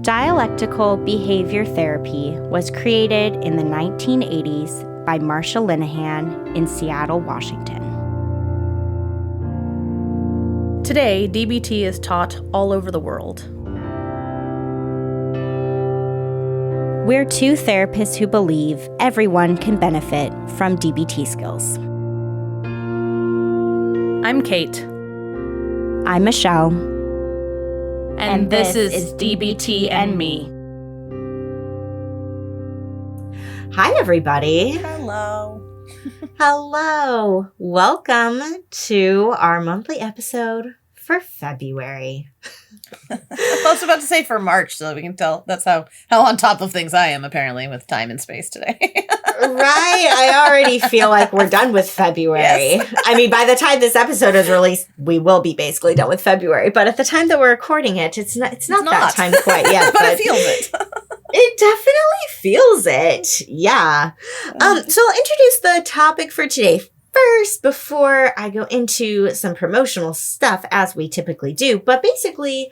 Dialectical behavior therapy was created in the 1980s by Marsha Linehan in Seattle, Washington. Today, DBT is taught all over the world. We're two therapists who believe everyone can benefit from DBT skills. I'm Kate. I'm Michelle. And this is DBT and Me. Hi, everybody. Hello. Hello. Welcome to our monthly episode for February. I was about to say for March, so that we can tell that's how on top of things I am, apparently, with time and space today. Right. I already feel like we're done with February. Yes. I mean, by the time this episode is released, we will be basically done with February. But at the time that we're recording it, it's not that time quite yet. But it feels it. It definitely feels it. Yeah. So I'll introduce the topic for today first before I go into some promotional stuff, as we typically do. But basically,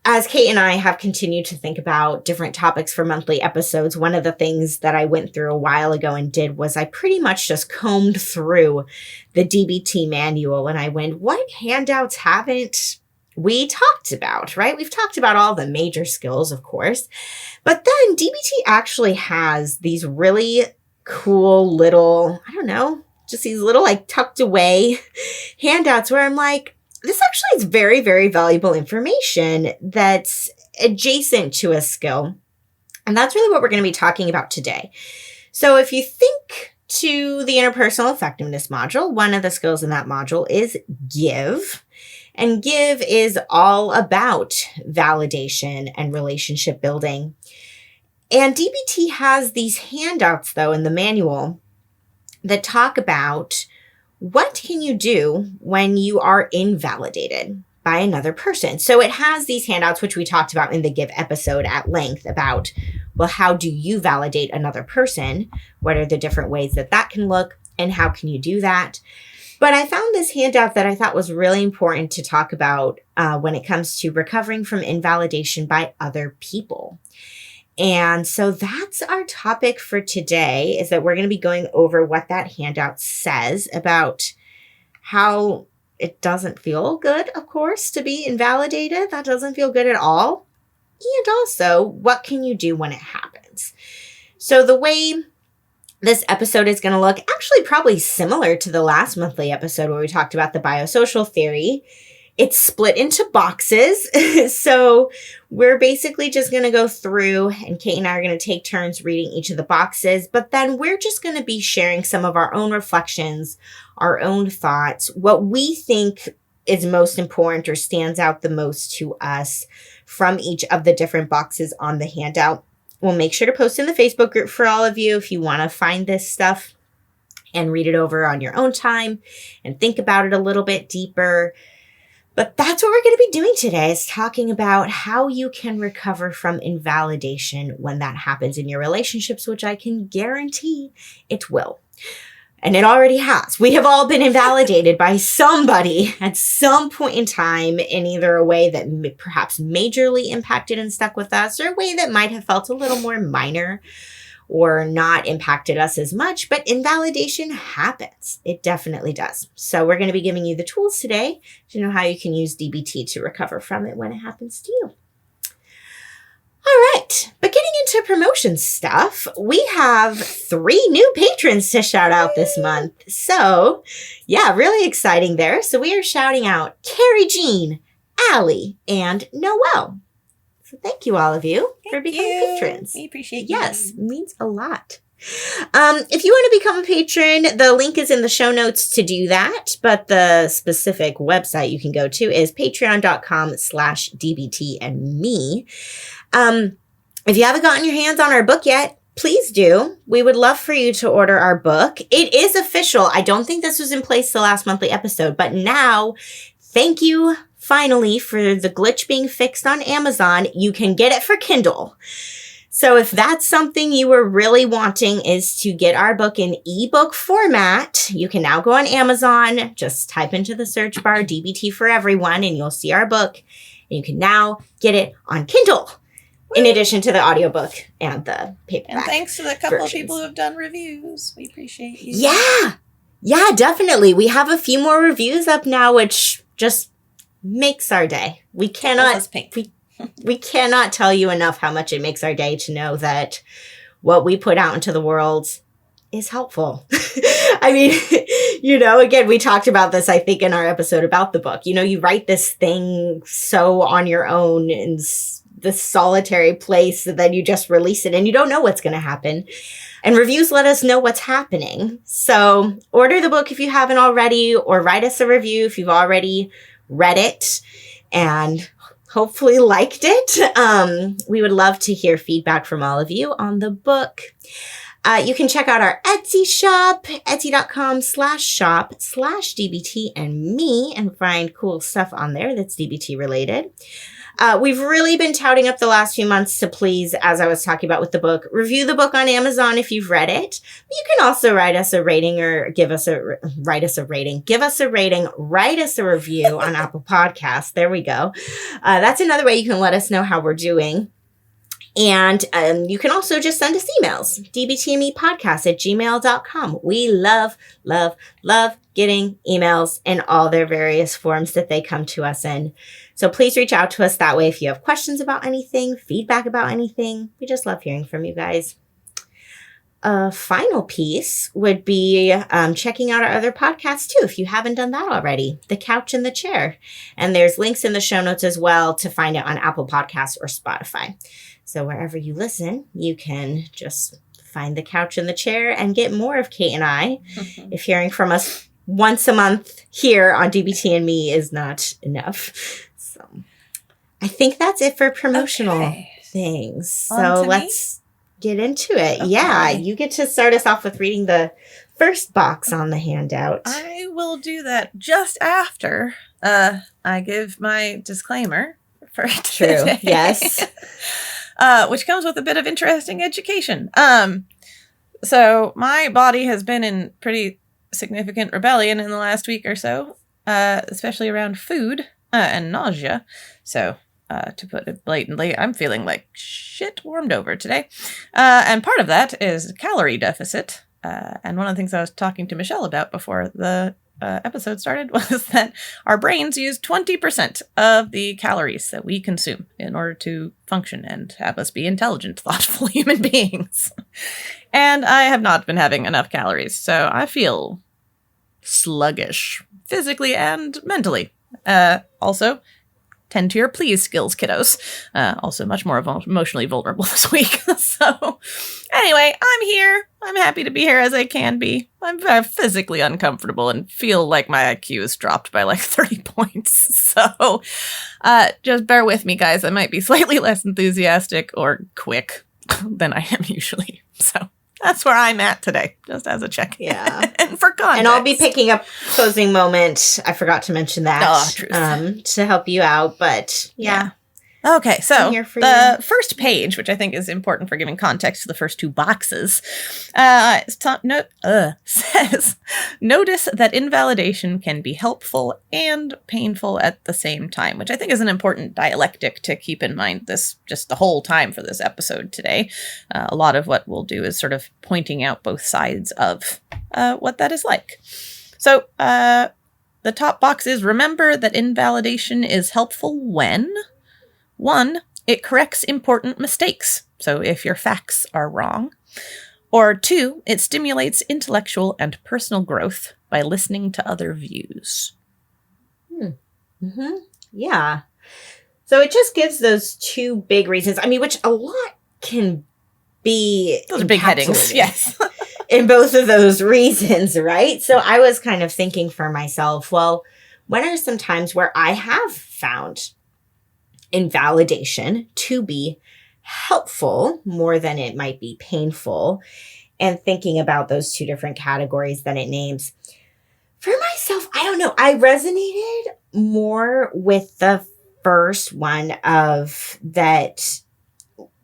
as Kate and I have continued to think about different topics for monthly episodes, one of the things that I went through a while ago and did was I pretty much just combed through the DBT manual and I went, what handouts haven't we talked about, right? We've talked about all the major skills, of course, but then DBT actually has these really cool little, just these little like tucked away handouts where I'm like, this actually is very, very valuable information that's adjacent to a skill. And that's really what we're going to be talking about today. So if you think to the interpersonal effectiveness module, one of the skills in that module is give. And give is all about validation and relationship building. And DBT has these handouts, though, in the manual that talk about what can you do when you are invalidated by another person. So it has these handouts, which we talked about in the Give episode at length about, well, how do you validate another person? What are the different ways that can look? And how can you do that? But I found this handout that I thought was really important to talk about when it comes to recovering from invalidation by other people. And so that's our topic for today, is that we're going to be going over what that handout says about how it doesn't feel good, of course, to be invalidated. That doesn't feel good at all. And also, what can you do when it happens? So the way this episode is going to look actually probably similar to the last monthly episode where we talked about the biosocial theory. It's split into boxes. So we're basically just going to go through, and Kate and I are going to take turns reading each of the boxes, but then we're just going to be sharing some of our own reflections, our own thoughts, what we think is most important or stands out the most to us from each of the different boxes on the handout. We'll make sure to post in the Facebook group for all of you if you want to find this stuff and read it over on your own time and think about it a little bit deeper. But that's what we're going to be doing today, is talking about how you can recover from invalidation when that happens in your relationships, which I can guarantee it will. And it already has. We have all been invalidated by somebody at some point in time in either a way that perhaps majorly impacted and stuck with us, or a way that might have felt a little more minor or not impacted us as much, but invalidation happens. It definitely does. So we're going to be giving you the tools today to know how you can use DBT to recover from it when it happens to you. All right, but getting into promotion stuff, we have 3 new patrons to shout out this month. So yeah, really exciting there. So we are shouting out Carrie Jean, Allie, and Noelle. So thank you, all of you, for becoming patrons. We appreciate you. Yes, it means a lot. If you want to become a patron, the link is in the show notes to do that. But the specific website you can go to is patreon.com/dbtandme. If you haven't gotten your hands on our book yet, please do. We would love for you to order our book. It is official. I don't think this was in place the last monthly episode, but now, thank you finally for the glitch being fixed on Amazon. You can get it for Kindle. So if that's something you were really wanting, is to get our book in ebook format, you can now go on Amazon, just type into the search bar DBT for everyone, and you'll see our book and you can now get it on Kindle in addition to the audiobook and the paperback. And thanks to the couple versions. of people who have done reviews. We appreciate you. Yeah, definitely. We have a few more reviews up now, which just makes our day. We cannot we cannot tell you enough how much it makes our day to know that what we put out into the world is helpful. I mean, again, we talked about this, I think, in our episode about the book. You write this thing so on your own in this solitary place, and then you just release it and you don't know what's going to happen. And reviews let us know what's happening. So order the book if you haven't already, or write us a review if you've already read it and hopefully liked it. We would love to hear feedback from all of you on the book. You can check out our Etsy shop, etsy.com/shop/DBT and me, and find cool stuff on there that's DBT related. We've really been touting up the last few months to please, as I was talking about with the book, review the book on Amazon if you've read it. But you can also write us a rating or write us a review on Apple Podcasts. There we go. That's another way you can let us know how we're doing. And you can also just send us emails, dbtmepodcast@gmail.com. We love, love, love getting emails in all their various forms that they come to us in. So please reach out to us that way if you have questions about anything, feedback about anything. We just love hearing from you guys. A final piece would be checking out our other podcasts too, if you haven't done that already. The Couch and the Chair. And there's links in the show notes as well to find it on Apple Podcasts or Spotify. So wherever you listen, you can just find The Couch and the Chair and get more of Kate and I. If hearing from us once a month here on DBT and Me is not enough. So I think that's it for promotional things. So let's get into it. Okay. Yeah, you get to start us off with reading the first box on the handout. I will do that just after I give my disclaimer for today. True, yes. Which comes with a bit of interesting education. So my body has been in pretty significant rebellion in the last week or so, especially around food and nausea. So to put it blatantly, I'm feeling like shit warmed over today. And part of that is calorie deficit. And one of the things I was talking to Michelle about before the episode started was that our brains use 20% of the calories that we consume in order to function and have us be intelligent, thoughtful human beings. And I have not been having enough calories, so I feel sluggish, physically and mentally. Also, tend to your please skills, kiddos. Also much more emotionally vulnerable this week. So anyway, I'm here. I'm happy to be here as I can be. I'm very physically uncomfortable and feel like my IQ is dropped by like 30 points. So just bear with me, guys. I might be slightly less enthusiastic or quick than I am usually. So that's where I'm at today, just as a check. Yeah. And for context. And I'll be picking up closing moment. I forgot to mention that. To help you out. But yeah. Okay, so the first page, which I think is important for giving context to the first two boxes, says, notice that invalidation can be helpful and painful at the same time, which I think is an important dialectic to keep in mind just the whole time for this episode today. A lot of what we'll do is sort of pointing out both sides of what that is like. So the top box is, remember that invalidation is helpful when... 1, it corrects important mistakes, so if your facts are wrong. Or 2, it stimulates intellectual and personal growth by listening to other views. Yeah. So it just gives those two big reasons. I mean, which a lot can be... Those are big headings, yes. in both of those reasons, right? So I was kind of thinking for myself, well, when are some times where I have found invalidation to be helpful more than it might be painful, and thinking about those two different categories that it names. For myself, I don't know. I resonated more with the first one of that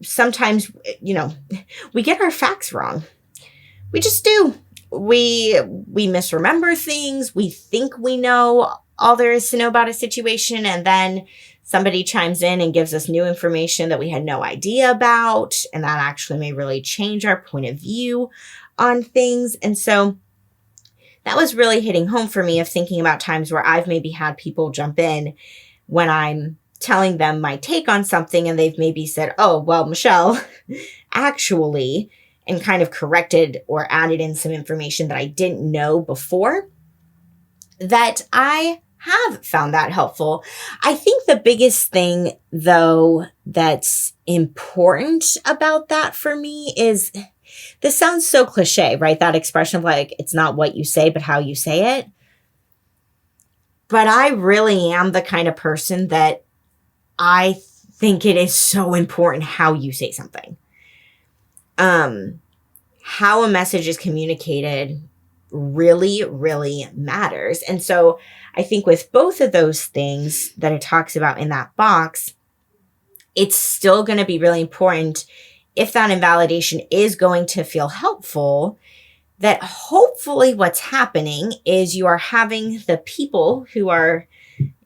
sometimes, we get our facts wrong. We just do. We misremember things. We think we know all there is to know about a situation, and then somebody chimes in and gives us new information that we had no idea about, and that actually may really change our point of view on things. And so that was really hitting home for me, of thinking about times where I've maybe had people jump in when I'm telling them my take on something, and they've maybe said, oh, well, Michelle, actually, and kind of corrected or added in some information that I didn't know before, that I have found that helpful. I think the biggest thing, though, that's important about that for me is, this sounds so cliche, right? That expression of like, it's not what you say, but how you say it. But I really am the kind of person that I think it is so important how you say something. How a message is communicated really, really matters. And so I think with both of those things that it talks about in that box, it's still going to be really important, if that invalidation is going to feel helpful, that hopefully what's happening is you are having the people who are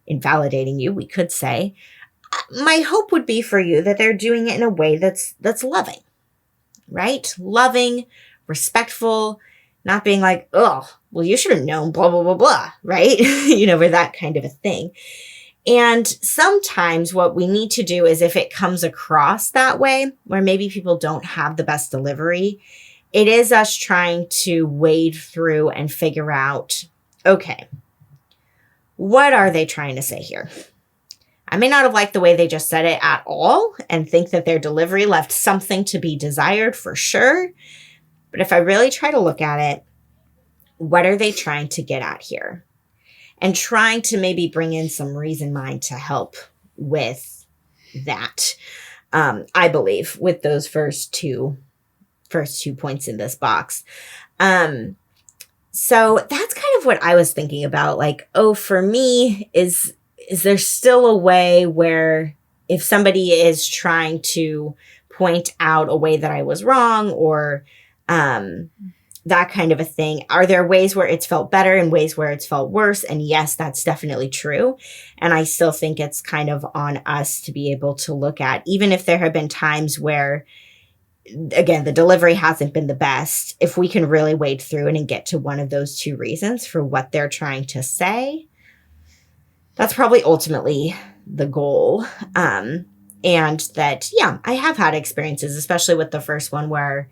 invalidating you, we could say, my hope would be for you that they're doing it in a way that's loving, right? Loving, respectful, not being like, oh, well, you should have known, blah, blah, blah, blah, right? Or that kind of a thing. And sometimes what we need to do is, if it comes across that way, where maybe people don't have the best delivery, it is us trying to wade through and figure out, okay, what are they trying to say here? I may not have liked the way they just said it at all and think that their delivery left something to be desired for sure. But if I really try to look at it, what are they trying to get at here? And trying to maybe bring in some reason mind to help with that. I believe with those first two points in this box. So that's kind of what I was thinking about. Like, oh, for me, is there still a way where if somebody is trying to point out a way that I was wrong, or that kind of a thing, are there ways where it's felt better and ways where it's felt worse? And yes, that's definitely true. And I still think it's kind of on us to be able to look at, even if there have been times where, again, the delivery hasn't been the best, if we can really wade through it and get to one of those two reasons for what they're trying to say, that's probably ultimately the goal. And that, yeah, I have had experiences, especially with the first one, where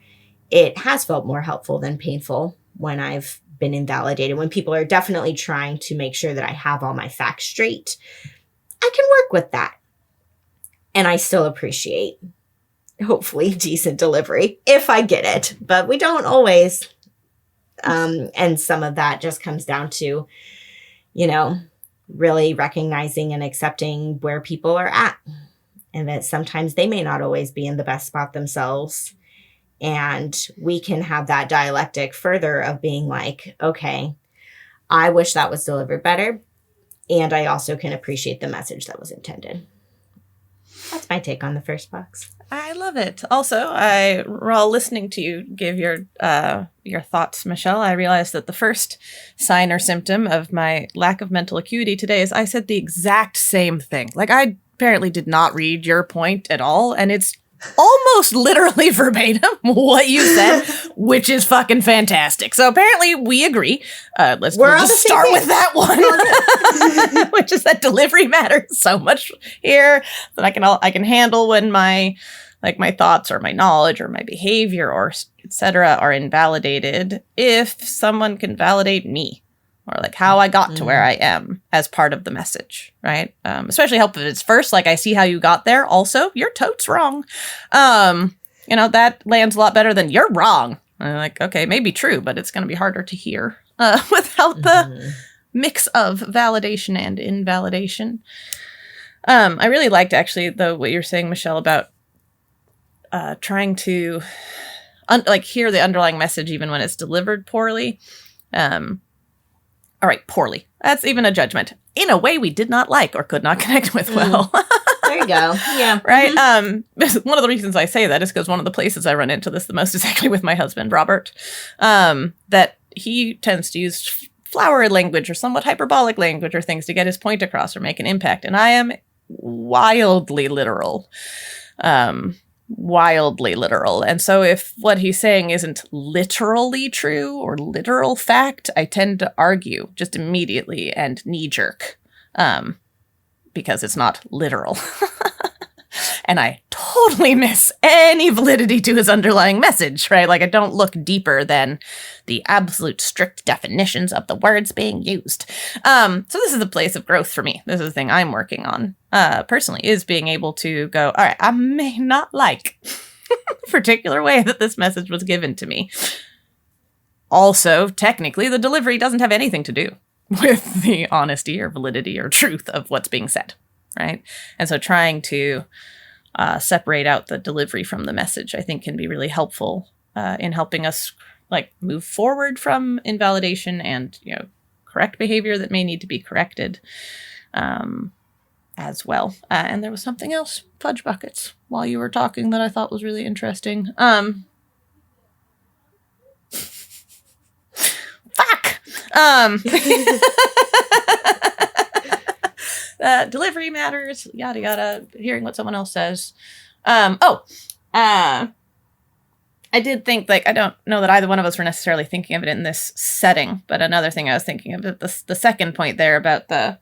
it has felt more helpful than painful when I've been invalidated, when people are definitely trying to make sure that I have all my facts straight. I can work with that. And I still appreciate, hopefully, decent delivery if I get it, but we don't always. And some of that just comes down to, really recognizing and accepting where people are at, and that sometimes they may not always be in the best spot themselves. And we can have that dialectic further of being like, okay, I wish that was delivered better. And I also can appreciate the message that was intended. That's my take on the first box. I love it. Also, while listening to you give your thoughts, Michelle, I realized that the first sign or symptom of my lack of mental acuity today is I said the exact same thing. Like, I apparently did not read your point at all, and it's almost literally verbatim what you said, which is fucking fantastic. So apparently we agree. We'll just start with that one, which is that delivery matters so much here that I can handle when my thoughts or my knowledge or my behavior or etc. are invalidated if someone can validate me, or like how I got to where I am as part of the message, right? Especially helpful if it's first, like, I see how you got there. Also, you're totes wrong. That lands a lot better than you're wrong. And I'm like, okay, maybe true, but it's going to be harder to hear without the mix of validation and invalidation. I really liked, actually, what you're saying, Michelle, about trying to hear the underlying message even when it's delivered poorly. All right, poorly. That's even a judgment. In a way we did not like or could not connect with well. There you go. Yeah. Right? One of the reasons I say that is because one of the places I run into this the most is actually with my husband, Robert, that he tends to use flowery language or somewhat hyperbolic language or things to get his point across or make an impact. And I am wildly literal. Wildly literal. And so if what he's saying isn't literally true or literal fact, I tend to argue just immediately and knee-jerk, because it's not literal. And I totally miss any validity to his underlying message, right? Like, I don't look deeper than the absolute strict definitions of the words being used. So this is a place of growth for me. This is the thing I'm working on, personally, is being able to go, all right, I may not like the particular way that this message was given to me. Also, technically, the delivery doesn't have anything to do with the honesty or validity or truth of what's being said, right? And so trying to separate out the delivery from the message, I think, can be really helpful in helping us like move forward from invalidation and, correct behavior that may need to be corrected as well. And there was something else, fudge buckets, while you were talking that I thought was really interesting. Fuck! Delivery matters, yada yada, hearing what someone else says. I did think, like, I don't know that either one of us were necessarily thinking of it in this setting, but another thing I was thinking of, the second point there about the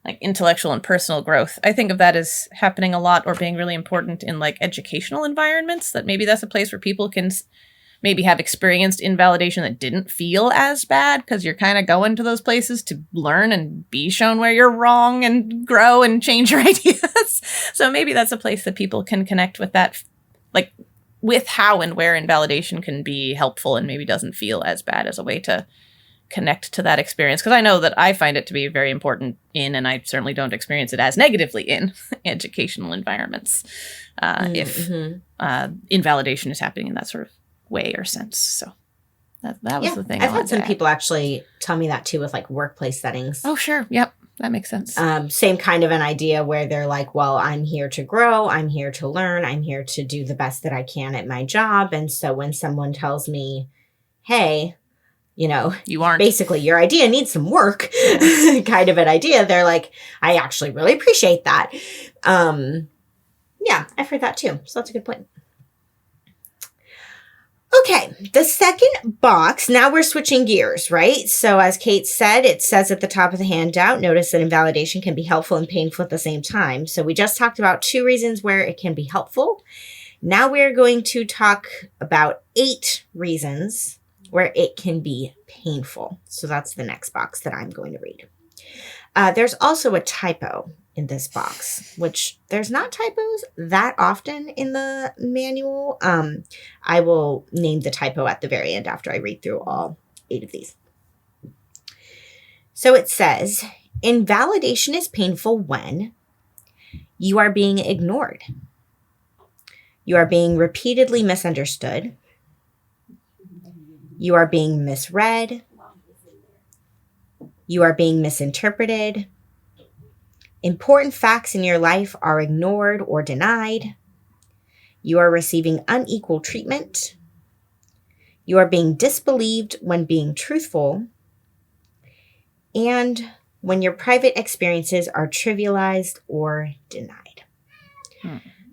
like intellectual and personal growth, I think of that as happening a lot or being really important in like educational environments, that maybe that's a place where people can maybe have experienced invalidation that didn't feel as bad, because you're kind of going to those places to learn and be shown where you're wrong and grow and change your ideas. So maybe that's a place that people can connect with that, like with how and where invalidation can be helpful and maybe doesn't feel as bad, as a way to connect to that experience. Because I know that I find it to be very important in, and I certainly don't experience it as negatively in, educational environments, if invalidation is happening in that sort of way or sense. So that was the thing. I've had some people actually tell me that too with like workplace settings. Oh, sure. Yep. That makes sense. Same kind of an idea where they're like, well, I'm here to grow. I'm here to learn. I'm here to do the best that I can at my job. And so when someone tells me, hey, you aren't, basically your idea needs some work, kind of an idea, they're like, I actually really appreciate that. Yeah, I've heard that too. So that's a good point. Okay, the second box, now we're switching gears, right? So as Kate said, it says at the top of the handout, notice that invalidation can be helpful and painful at the same time. So we just talked about 2 reasons where it can be helpful. Now we're going to talk about 8 reasons where it can be painful. So that's the next box that I'm going to read. There's also a typo in this box, which there's not typos that often in the manual. I will name the typo at the very end after I read through all 8 of these. So it says, invalidation is painful when you are being ignored, you are being repeatedly misunderstood, you are being misread, you are being misinterpreted, important facts in your life are ignored or denied, you are receiving unequal treatment, you are being disbelieved when being truthful, and when your private experiences are trivialized or denied.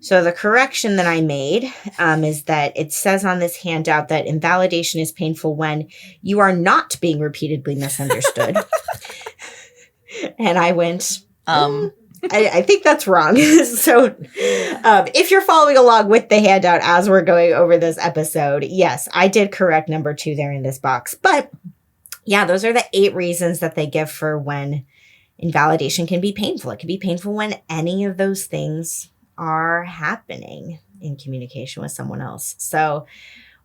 So the correction that I made is that it says on this handout that invalidation is painful when you are not being repeatedly misunderstood. And I went, I think that's wrong. So if you're following along with the handout as we're going over this episode, yes, I did correct number 2 there in this box. But yeah, those are the 8 reasons that they give for when invalidation can be painful. It can be painful when any of those things are happening in communication with someone else. So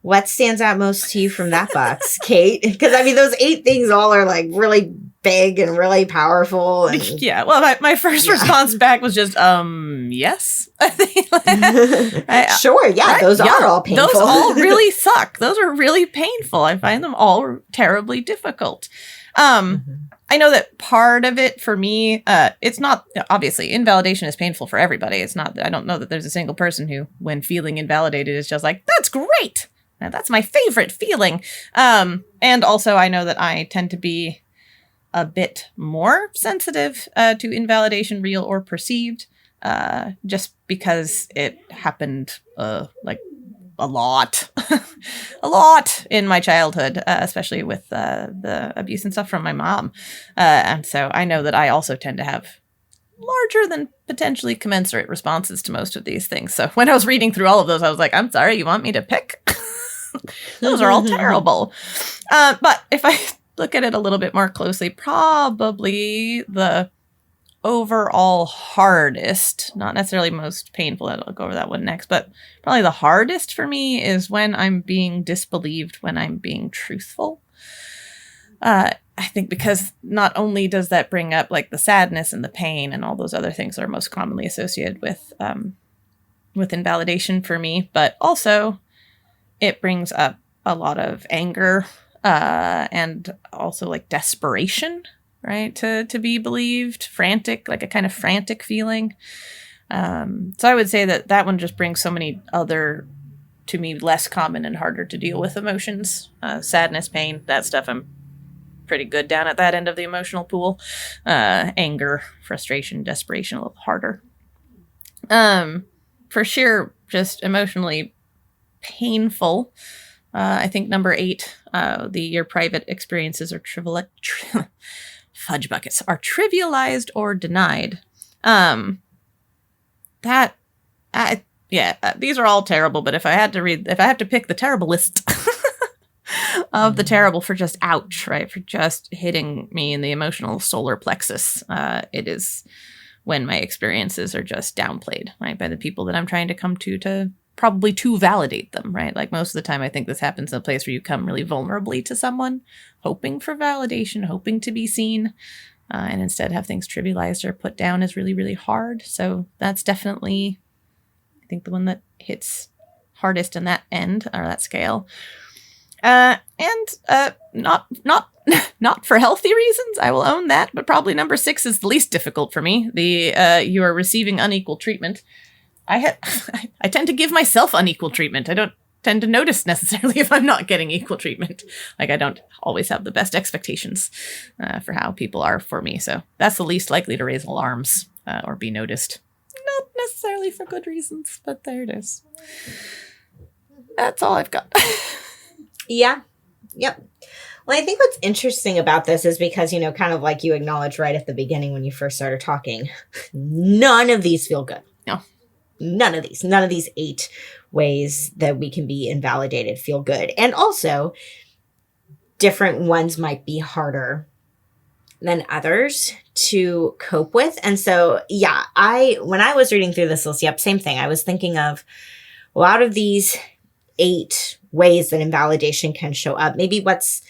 what stands out most to you from that box, Kate? Because I mean, those 8 things all are like really big and really powerful. And yeah. Well, my first response back was just, yes. Sure. Yeah. Right? Those are all painful. Those all really suck. Those are really painful. I find them all terribly difficult. I know that part of it for me, it's not, obviously, invalidation is painful for everybody. It's not, I don't know that there's a single person who, when feeling invalidated, is just like, that's great. That's my favorite feeling. And also, I know that I tend to be a bit more sensitive to invalidation, real or perceived, just because it happened like a lot, a lot in my childhood, especially with the abuse and stuff from my mom. And so I know that I also tend to have larger than potentially commensurate responses to most of these things. So when I was reading through all of those, I was like, I'm sorry, you want me to pick? Those are all terrible. But if I look at it a little bit more closely, probably the overall hardest, not necessarily most painful, I'll go over that one next, but probably the hardest for me is when I'm being disbelieved, when I'm being truthful. I think because not only does that bring up like the sadness and the pain and all those other things that are most commonly associated with invalidation for me, but also it brings up a lot of anger and also like desperation, right? To be believed, frantic, like a kind of frantic feeling. So I would say that one just brings so many other, to me, less common and harder to deal with emotions. Sadness, pain, that stuff I'm pretty good down at that end of the emotional pool. Anger, frustration, desperation, a little harder. For sure, just emotionally painful. I think number 8, your private experiences are fudge buckets are trivialized or denied. These are all terrible, but if I have to pick the terrible list of the terrible for just ouch, right? For just hitting me in the emotional solar plexus, it is when my experiences are just downplayed, right? By the people that I'm trying to come to probably to validate them, right? Like most of the time, I think this happens in a place where you come really vulnerably to someone, hoping for validation, hoping to be seen, and instead have things trivialized or put down is really, really hard. So that's definitely, I think, the one that hits hardest in that end or that scale. And not for healthy reasons, I will own that, but probably number 6 is the least difficult for me. You are receiving unequal treatment. I tend to give myself unequal treatment. I don't tend to notice necessarily if I'm not getting equal treatment. Like I don't always have the best expectations for how people are for me. So that's the least likely to raise alarms or be noticed. Not necessarily for good reasons, but there it is. That's all I've got. Yeah. Yep. Well, I think what's interesting about this is because, kind of like you acknowledged right at the beginning when you first started talking, none of these feel good. No. None of these 8 ways that we can be invalidated feel good. And also, different ones might be harder than others to cope with. And so, yeah, when I was reading through this list, same thing. I was thinking of, well, out of these 8 ways that invalidation can show up, maybe what's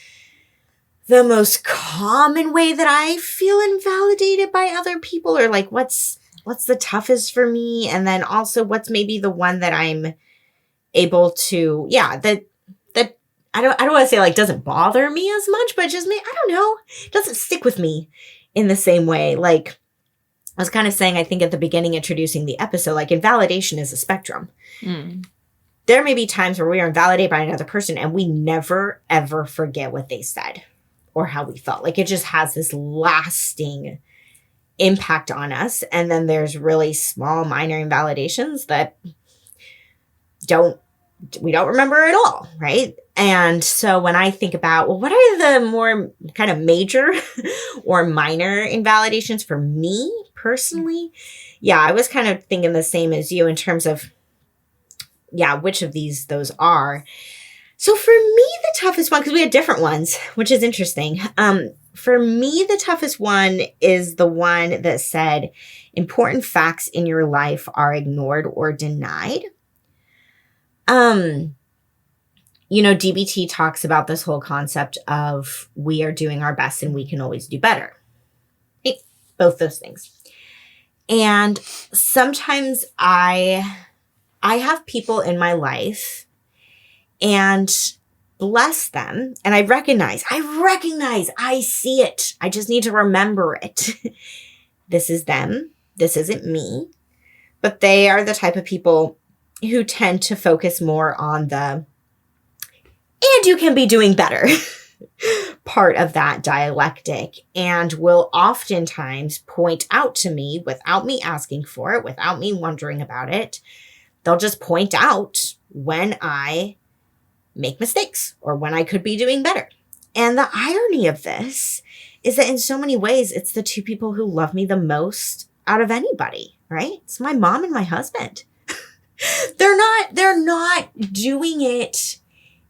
the most common way that I feel invalidated by other people, or like what's the toughest for me, and then also what's maybe the one that I'm able to, that I don't want to say like doesn't bother me as much, but just I don't know, doesn't stick with me in the same way. Like I was kind of saying, I think at the beginning introducing the episode, like invalidation is a spectrum. There may be times where we are invalidated by another person and we never ever forget what they said or how we felt. Like it just has this lasting impact on us. And then there's really small, minor invalidations that we don't remember at all, right? And so when I think about, well, what are the more kind of major or minor invalidations for me personally? Yeah, I was kind of thinking the same as you in terms of, which of those are. So for me, the toughest one, because we had different ones, which is interesting. For me, the toughest one is the one that said important facts in your life are ignored or denied. DBT talks about this whole concept of we are doing our best and we can always do better. Right? Both those things. And sometimes I have people in my life and bless them. And I recognize, I see it. I just need to remember it. This is them. This isn't me. But they are the type of people who tend to focus more on and you can be doing better. part of that dialectic and will oftentimes point out to me without me asking for it, without me wondering about it. They'll just point out when I make mistakes or when I could be doing better. And the irony of this is that in so many ways, it's the two people who love me the most out of anybody, right? It's my mom and my husband. They're not doing it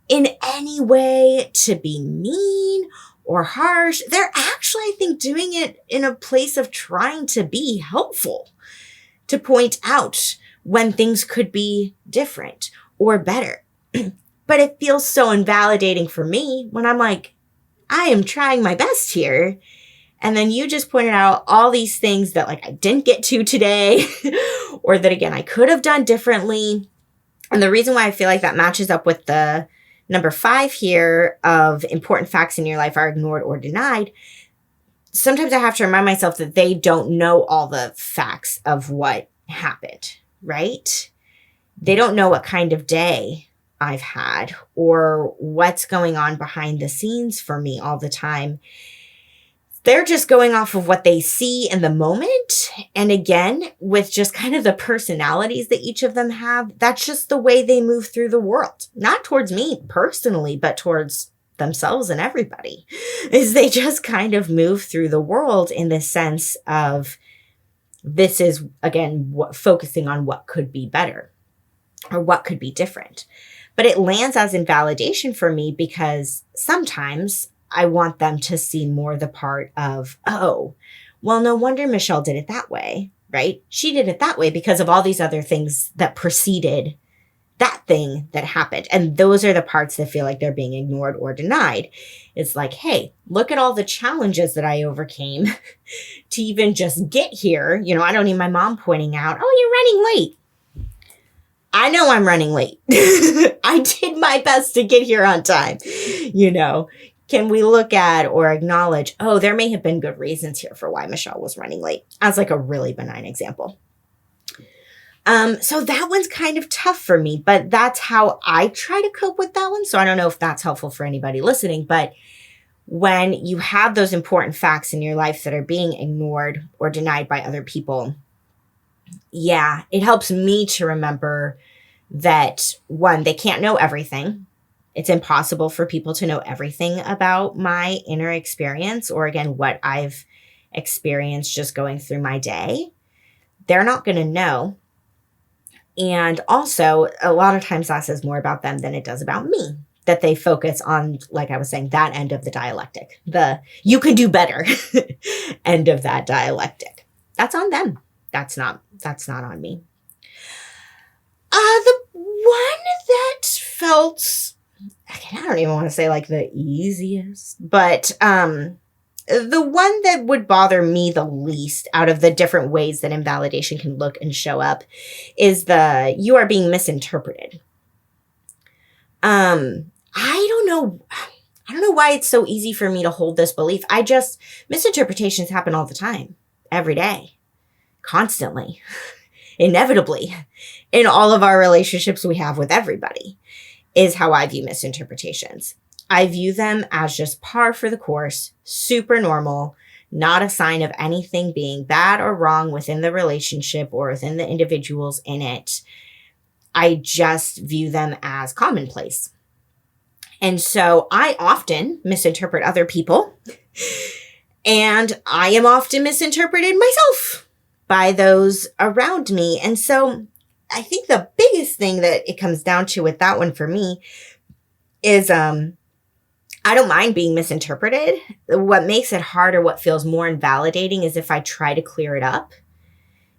in any way to be mean or harsh. They're actually, I think, doing it in a place of trying to be helpful, to point out when things could be different or better. But it feels so invalidating for me when I'm like, I am trying my best here. And then you just pointed out all these things that like I didn't get to today or that, again, I could have done differently. And the reason why I feel like that matches up with the number 5 here of important facts in your life are ignored or denied. Sometimes I have to remind myself that they don't know all the facts of what happened, right? They don't know what kind of day I've had or what's going on behind the scenes for me all the time. They're just going off of what they see in the moment. And again, with just kind of the personalities that each of them have, that's just the way they move through the world. Not towards me personally, but towards themselves and everybody. Is they just kind of move through the world in the sense of this is, again, focusing on what could be better or what could be different. But it lands as invalidation for me because sometimes I want them to see more the part of, oh, well, no wonder Michelle did it that way, right? She did it that way because of all these other things that preceded that thing that happened. And those are the parts that feel like they're being ignored or denied. It's like, hey, look at all the challenges that I overcame to even just get here. You know, I don't need my mom pointing out, oh, you're running late. I know I'm running late. I did my best to get here on time. You know, can we look at or acknowledge, oh, there may have been good reasons here for why Michelle was running late, as like a really benign example. So that one's kind of tough for me, but that's how I try to cope with that one. So I don't know if that's helpful for anybody listening, but when you have those important facts in your life that are being ignored or denied by other people, yeah, it helps me to remember that, one, they can't know everything. It's impossible for people to know everything about my inner experience or, again, what I've experienced just going through my day. They're not going to know. And also, a lot of times that says more about them than it does about me, that they focus on, like I was saying, that end of the dialectic, the you can do better end of that dialectic. That's on them. That's not on me. The one that felt, I don't even want to say like the easiest, but the one that would bother me the least out of the different ways that invalidation can look and show up is the you are being misinterpreted. I don't know why it's so easy for me to hold this belief. Misinterpretations happen all the time, every day, constantly, inevitably, in all of our relationships we have with everybody, is how I view misinterpretations. I view them as just par for the course, super normal, not a sign of anything being bad or wrong within the relationship or within the individuals in it. I just view them as commonplace. And so I often misinterpret other people, and I am often misinterpreted myself by those around me. And so I think the biggest thing that it comes down to with that one for me is I don't mind being misinterpreted. What makes it hard or what feels more invalidating is if I try to clear it up.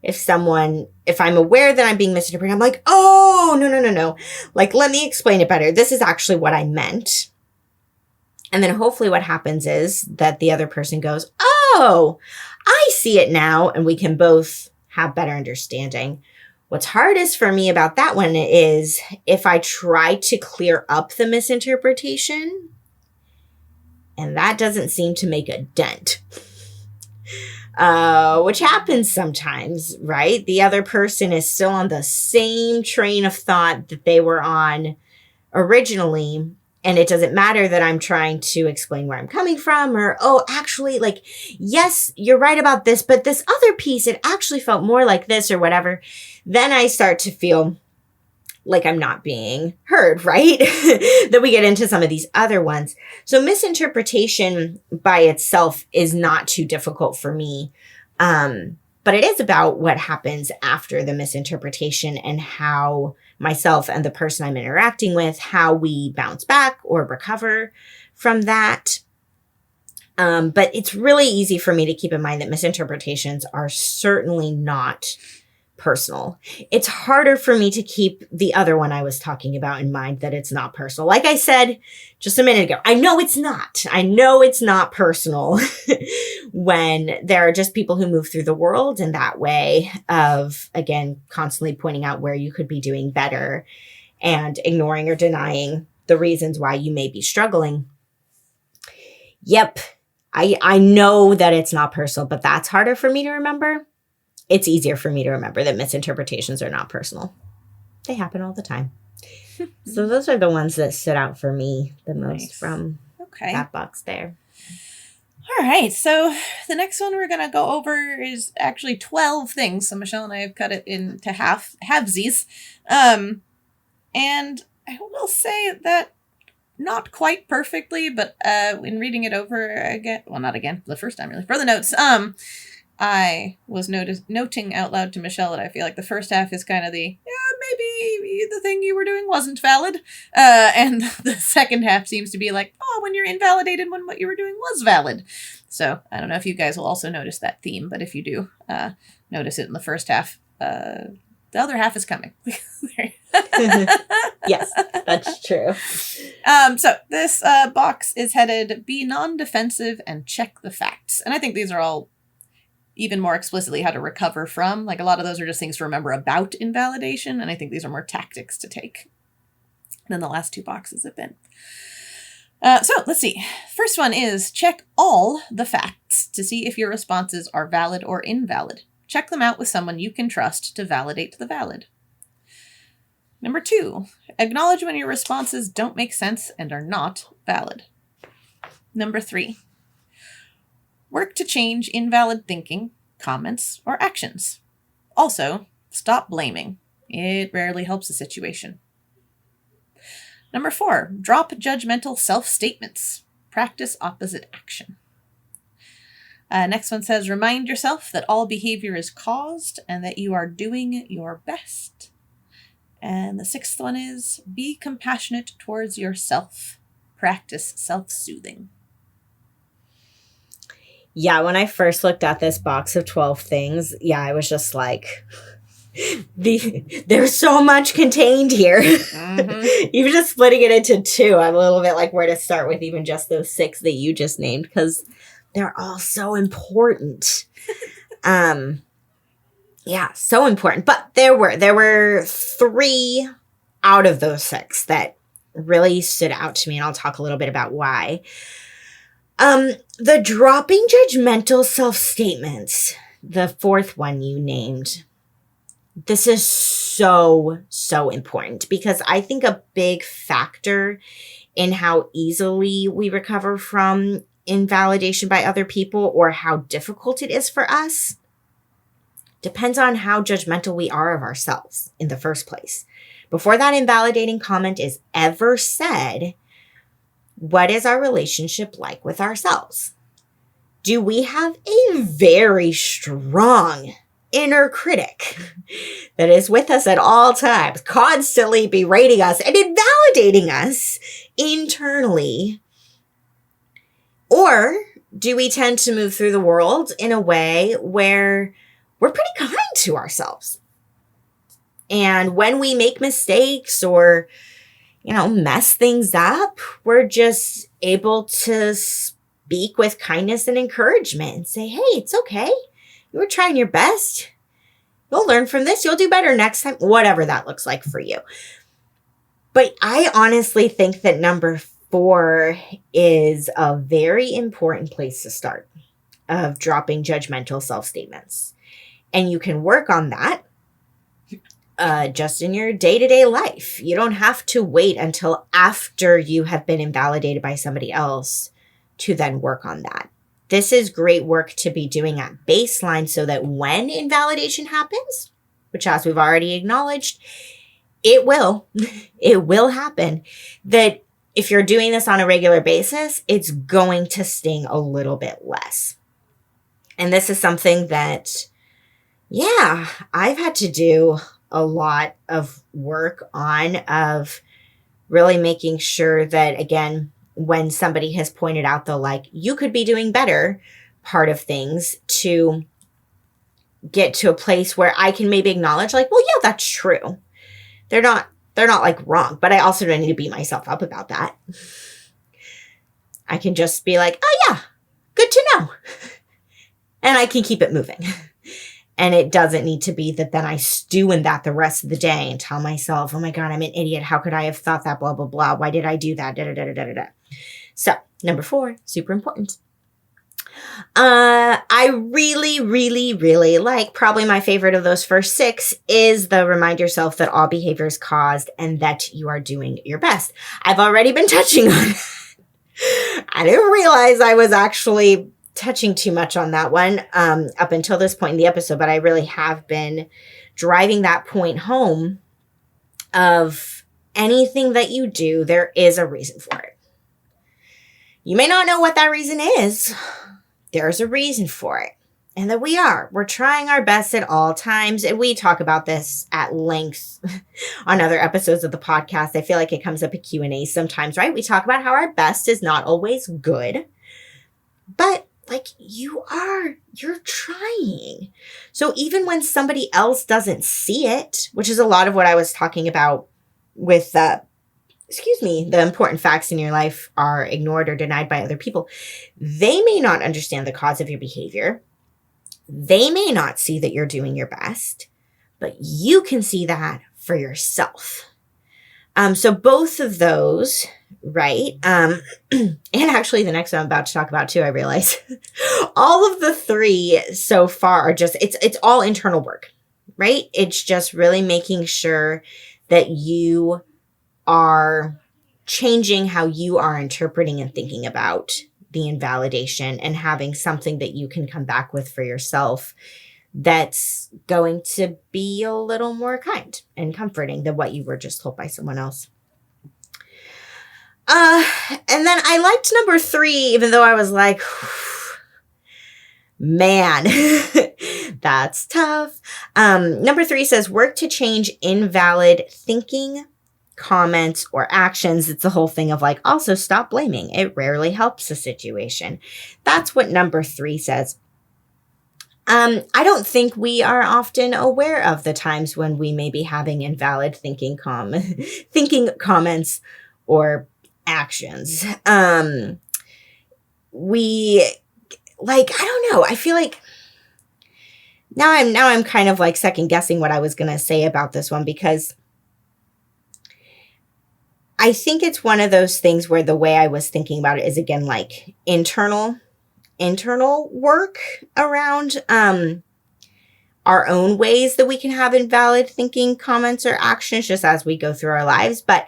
If I'm aware that I'm being misinterpreted, I'm like, oh, no. Like, let me explain it better. This is actually what I meant. And then hopefully what happens is that the other person goes, oh, I see it now. And we can both have better understanding. What's hardest for me about that one is if I try to clear up the misinterpretation, and that doesn't seem to make a dent. Which happens sometimes, right? The other person is still on the same train of thought that they were on originally, And it doesn't matter that I'm trying to explain where I'm coming from or, oh, actually, like, yes, you're right about this, but this other piece, it actually felt more like this or whatever. Then I start to feel like I'm not being heard, right? Then we get into some of these other ones. So misinterpretation by itself is not too difficult for me. But it is about what happens after the misinterpretation and how myself and the person I'm interacting with, how we bounce back or recover from that. But it's really easy for me to keep in mind that misinterpretations are certainly not personal. It's harder for me to keep the other one I was talking about in mind, that it's not personal. Like I said just a minute ago, I know it's not. I know it's not personal when there are just people who move through the world in that way of, again, constantly pointing out where you could be doing better and ignoring or denying the reasons why you may be struggling. Yep, I know that it's not personal, but that's harder for me to remember. It's easier for me to remember that misinterpretations are not personal. They happen all the time. So those are the ones that stood out for me the most from that box there. All right. So the next one we're going to go over is actually 12 things. So Michelle and I have cut it into halvesies. And I will say that not quite perfectly, but in reading it over again, well, not again, the first time really, for the notes, I was noting out loud to Michelle that I feel like the first half is kind of maybe the thing you were doing wasn't valid. And the second half seems to be like, oh, when you're invalidated when what you were doing was valid. So I don't know if you guys will also notice that theme, but if you do, notice it in the first half. The other half is coming. Yes, that's true. So this box is headed Be Non-Defensive and Check the Facts. And I think these are all even more explicitly how to recover from. Like a lot of those are just things to remember about invalidation. And I think these are more tactics to take than the last two boxes have been. So let's see. First one is check all the facts to see if your responses are valid or invalid. Check them out with someone you can trust to validate the valid. Number 2, acknowledge when your responses don't make sense and are not valid. Number 3, work to change invalid thinking, comments, or actions. Also, stop blaming. It rarely helps a situation. Number 4, drop judgmental self-statements. Practice opposite action. Next one says, remind yourself that all behavior is caused and that you are doing your best. And the 6th one is, be compassionate towards yourself. Practice self-soothing. Yeah, when I first looked at this box of 12 things, I was just like, there's so much contained here. Mm-hmm. Even just splitting it into 2, I'm a little bit like where to start with even just those 6 that you just named, because they're all so important. So important. But there were 3 out of those 6 that really stood out to me, and I'll talk a little bit about why. The dropping judgmental self-statements, the 4th one you named, this is so important, because I think a big factor in how easily we recover from invalidation by other people, or how difficult it is for us, depends on how judgmental we are of ourselves in the first place. Before that invalidating comment is ever said, what is our relationship like with ourselves? Do we have a very strong inner critic that is with us at all times, constantly berating us and invalidating us internally? Or do we tend to move through the world in a way where we're pretty kind to ourselves? And when we make mistakes or, mess things up, we're just able to speak with kindness and encouragement and say, hey, it's okay. You were trying your best. You'll learn from this. You'll do better next time, whatever that looks like for you. But I honestly think that number 4 is a very important place to start, of dropping judgmental self-statements. And you can work on that just in your day-to-day life. You don't have to wait until after you have been invalidated by somebody else to then work on that. This is great work to be doing at baseline so that when invalidation happens, which as we've already acknowledged, it will happen, that if you're doing this on a regular basis, it's going to sting a little bit less. And this is something that, yeah, I've had to do a lot of work on, of really making sure that, again, when somebody has pointed out the, like, you could be doing better part of things, to get to a place where I can maybe acknowledge, like, well, yeah, that's true. They're not like wrong, but I also don't need to beat myself up about that. I can just be like, oh yeah, good to know. And I can keep it moving. And it doesn't need to be that then I stew in that the rest of the day and tell myself, oh my God, I'm an idiot. How could I have thought that? Blah, blah, blah. Why did I do that? Da, da, da, da, da, da. So number 4, super important. I really, really, really like, probably my favorite of those first 6 is the remind yourself that all behavior is caused and that you are doing your best. I've already been touching on it. I didn't realize I was actually touching too much on that one up until this point in the episode, but I really have been driving that point home of anything that you do, there is a reason for it. You may not know what that reason is. There's a reason for it. And that we're trying our best at all times. And we talk about this at length on other episodes of the podcast. I feel like it comes up at Q&A sometimes, right? We talk about how our best is not always good, but like you're trying. So even when somebody else doesn't see it, which is a lot of what I was talking about with the important facts in your life are ignored or denied by other people. They may not understand the cause of your behavior. They may not see that you're doing your best, but you can see that for yourself. So both of those, right? And actually the next one I'm about to talk about too, I realize all of the 3 so far are just, it's all internal work, right? It's just really making sure that you are changing how you are interpreting and thinking about the invalidation and having something that you can come back with for yourself that's going to be a little more kind and comforting than what you were just told by someone else. And then I liked number 3, even though I was like, man, that's tough. Number 3 says, work to change invalid thinking, comments, or actions. It's the whole thing of like, also stop blaming. It rarely helps the situation. That's what number 3 says. I don't think we are often aware of the times when we may be having invalid thinking comments or actions. I don't know. I feel like now I'm kind of like second guessing what I was going to say about this one, because I think it's one of those things where the way I was thinking about it is, again, like internal work around our own ways that we can have invalid thinking, comments, or actions just as we go through our lives. But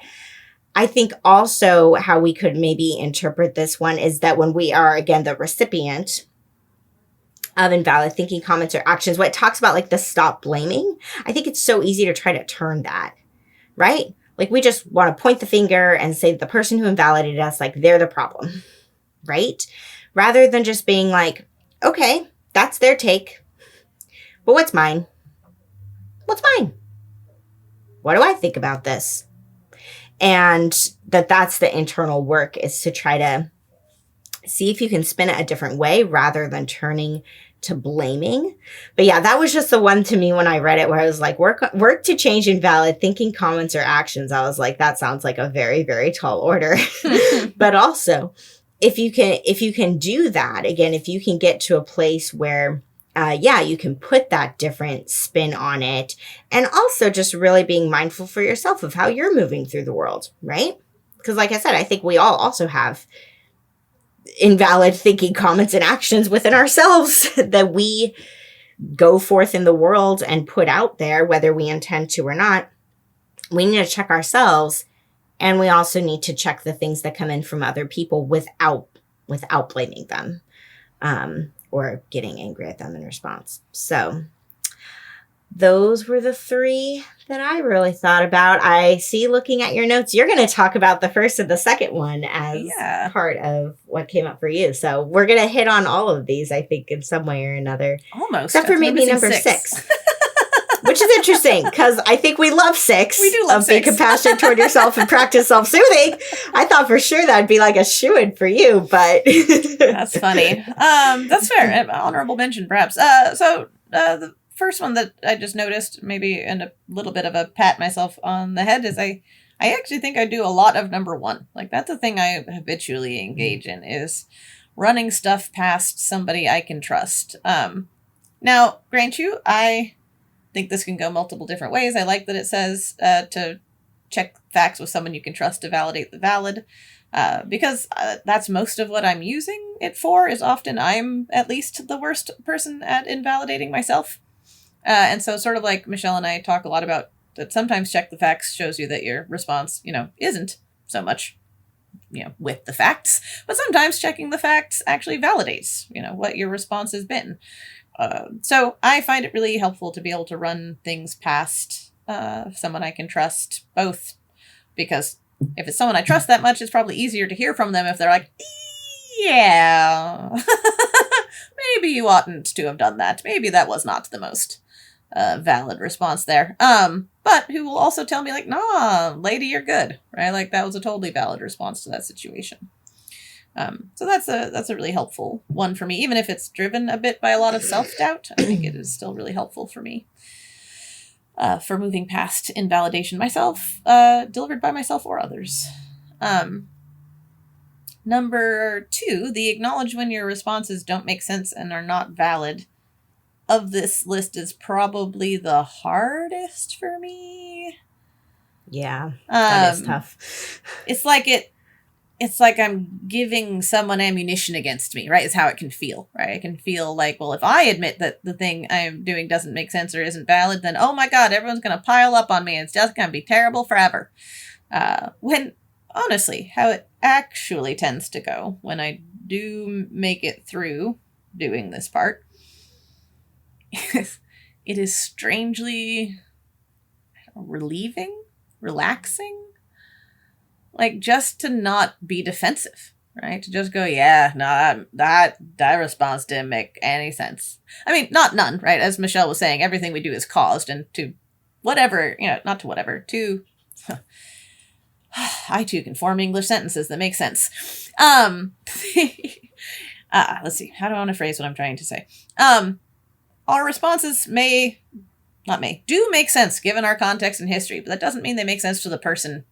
I think also how we could maybe interpret this one is that when we are, again, the recipient of invalid thinking, comments, or actions, what it talks about, like the stop blaming, I think it's so easy to try to turn that, right? Like we just want to point the finger and say the person who invalidated us, like they're the problem, right? Rather than just being like, okay, that's their take, but what's mine? What's mine? What do I think about this? And that's the internal work, is to try to see if you can spin it a different way rather than turning to blaming. But yeah, that was just the one to me when I read it, where I was like, work to change invalid thinking, comments, or actions. I was like, that sounds like a very, very tall order. But also, if you can do that, again, if you can get to a place where you can put that different spin on it, and also just really being mindful for yourself of how you're moving through the world, right? Because like I said, I think we all also have invalid thinking, comments, and actions within ourselves that we go forth in the world and put out there, whether we intend to or not, we need to check ourselves. And we also need to check the things that come in from other people without blaming them or getting angry at them in response. So those were the 3 that I really thought about. I see, looking at your notes, you're going to talk about the first and the second one as part of what came up for you. So we're going to hit on all of these, I think, in some way or another. Almost. Except for maybe number 6. Which is interesting, because I think we love 6. We do love 6. Be compassionate toward yourself and practice self-soothing. I thought for sure that'd be like a shoo-in for you, but... That's funny. That's fair. Honorable mention, perhaps. So the first one that I just noticed, maybe and a little bit of a pat myself on the head, is I actually think I do a lot of number 1. Like, that's a thing I habitually engage in, is running stuff past somebody I can trust. Now, grant you, I think this can go multiple different ways. I like that it says to check facts with someone you can trust to validate the valid, because that's most of what I'm using it for, is often I'm at least the worst person at invalidating myself. And so sort of like Michelle and I talk a lot about, that sometimes check the facts shows you that your response, isn't so much, with the facts, but sometimes checking the facts actually validates, what your response has been. So I find it really helpful to be able to run things past someone I can trust, both because if it's someone I trust that much, it's probably easier to hear from them if they're like, yeah, maybe you oughtn't to have done that. Maybe that was not the most valid response there. But who will also tell me like, nah, lady, you're good, right? Like, that was a totally valid response to that situation. So that's a really helpful one for me, even if it's driven a bit by a lot of self-doubt. I think it is still really helpful for me, for moving past invalidation myself, delivered by myself or others. Number 2, the acknowledge when your responses don't make sense and are not valid of this list is probably the hardest for me. Yeah, that is tough. It's like I'm giving someone ammunition against me, right? Is how it can feel, right? I can feel like, well, if I admit that the thing I'm doing doesn't make sense or isn't valid, then, oh my God, everyone's going to pile up on me. And it's just going to be terrible forever. When, honestly, how it actually tends to go when I do make it through doing this part, it is strangely relieving, relaxing. Like, just to not be defensive, right? To just go, yeah, no, that response didn't make any sense. I mean, not none, right? As Michelle was saying, everything we do is caused, and to whatever, not to whatever, to... I too can form English sentences that make sense. Let's see. How do I want to phrase what I'm trying to say? Our responses do make sense given our context and history, but that doesn't mean they make sense to the person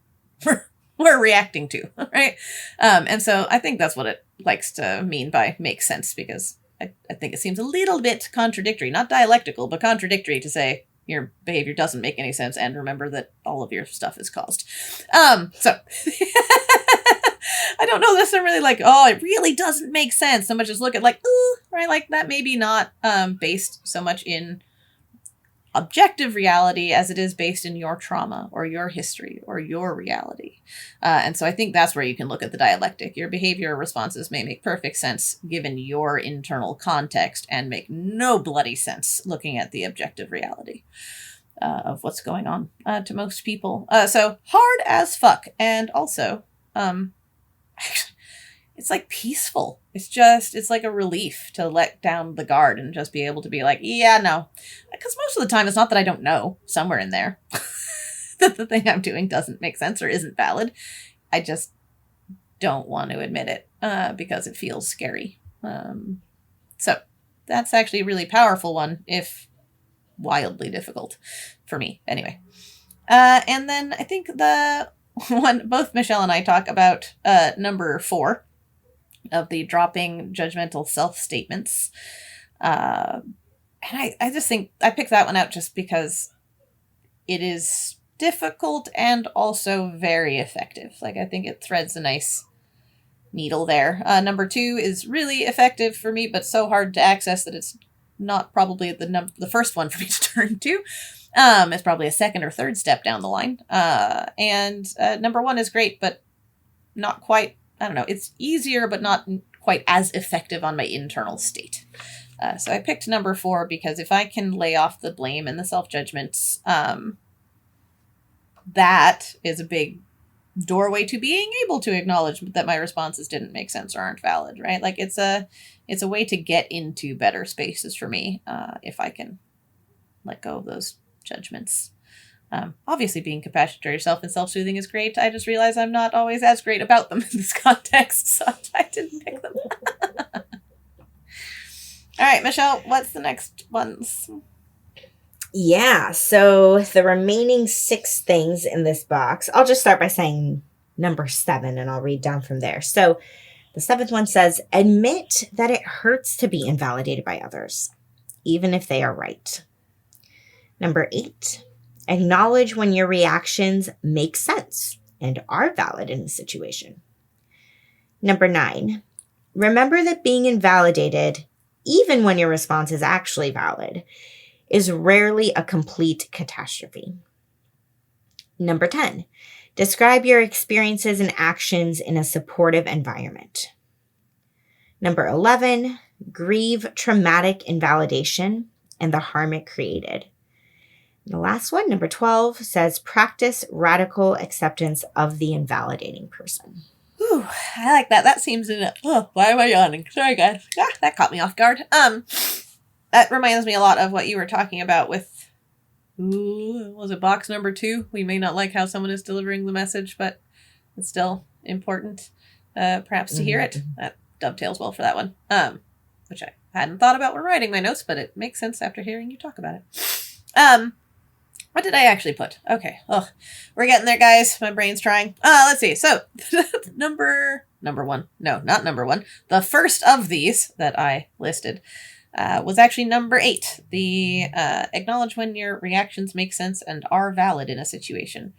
we're reacting to, right? And so I think that's what it likes to mean by make sense, because I think it seems a little bit contradictory, not dialectical, but contradictory to say your behavior doesn't make any sense and remember that all of your stuff is caused. So I don't know this. I'm really like, oh, it really doesn't make sense so much as look at like, ooh, right? Like that maybe not based so much in objective reality as it is based in your trauma or your history or your reality. And so I think that's where you can look at the dialectic. Your behavior responses may make perfect sense given your internal context and make no bloody sense looking at the objective reality of what's going on to most people. So hard as fuck. And also, it's like peaceful. It's like a relief to let down the guard and just be able to be like, yeah, no. Because most of the time it's not that I don't know somewhere in there that the thing I'm doing doesn't make sense or isn't valid. I just don't want to admit it because it feels scary. So that's actually a really powerful one, if wildly difficult for me. Anyway. And then I think the one both Michelle and I talk about number 4 of the dropping judgmental self-statements. And I just think I picked that one out just because it is difficult and also very effective. Like, I think it threads a nice needle there. Number 2 is really effective for me, but so hard to access that it's not probably the first one for me to turn to. It's probably a second or third step down the line. And number one is great, but not quite, I don't know, it's easier, but not quite as effective on my internal state. So I picked number 4 because if I can lay off the blame and the self-judgments, that is a big doorway to being able to acknowledge that my responses didn't make sense or aren't valid, right? Like it's a way to get into better spaces for me, if I can let go of those judgments. Obviously being compassionate to yourself and self-soothing is great. I just realize I'm not always as great about them in this context, so I didn't pick them. All right, Michelle, what's the next ones? Yeah, so the remaining 6 things in this box, I'll just start by saying number 7 and I'll read down from there. So the 7th one says, admit that it hurts to be invalidated by others, even if they are right. Number 8, acknowledge when your reactions make sense and are valid in the situation. Number 9, remember that being invalidated, even when your response is actually valid, is rarely a complete catastrophe. Number 10, describe your experiences and actions in a supportive environment. Number 11, grieve traumatic invalidation and the harm it created. And the last one, number 12, says practice radical acceptance of the invalidating person. Ooh, I like that. That seems why am I yawning? Sorry, guys. That caught me off guard. That reminds me a lot of what you were talking about with, was it box number 2? We may not like how someone is delivering the message, but it's still important, perhaps to hear it. That dovetails well for that one, which I hadn't thought about when writing my notes, but it makes sense after hearing you talk about it. What did I actually put? Okay. We're getting there, guys. My brain's trying. Let's see. So number 1. No, not number 1. The first of these that I listed was actually number 8. The acknowledge when your reactions make sense and are valid in a situation.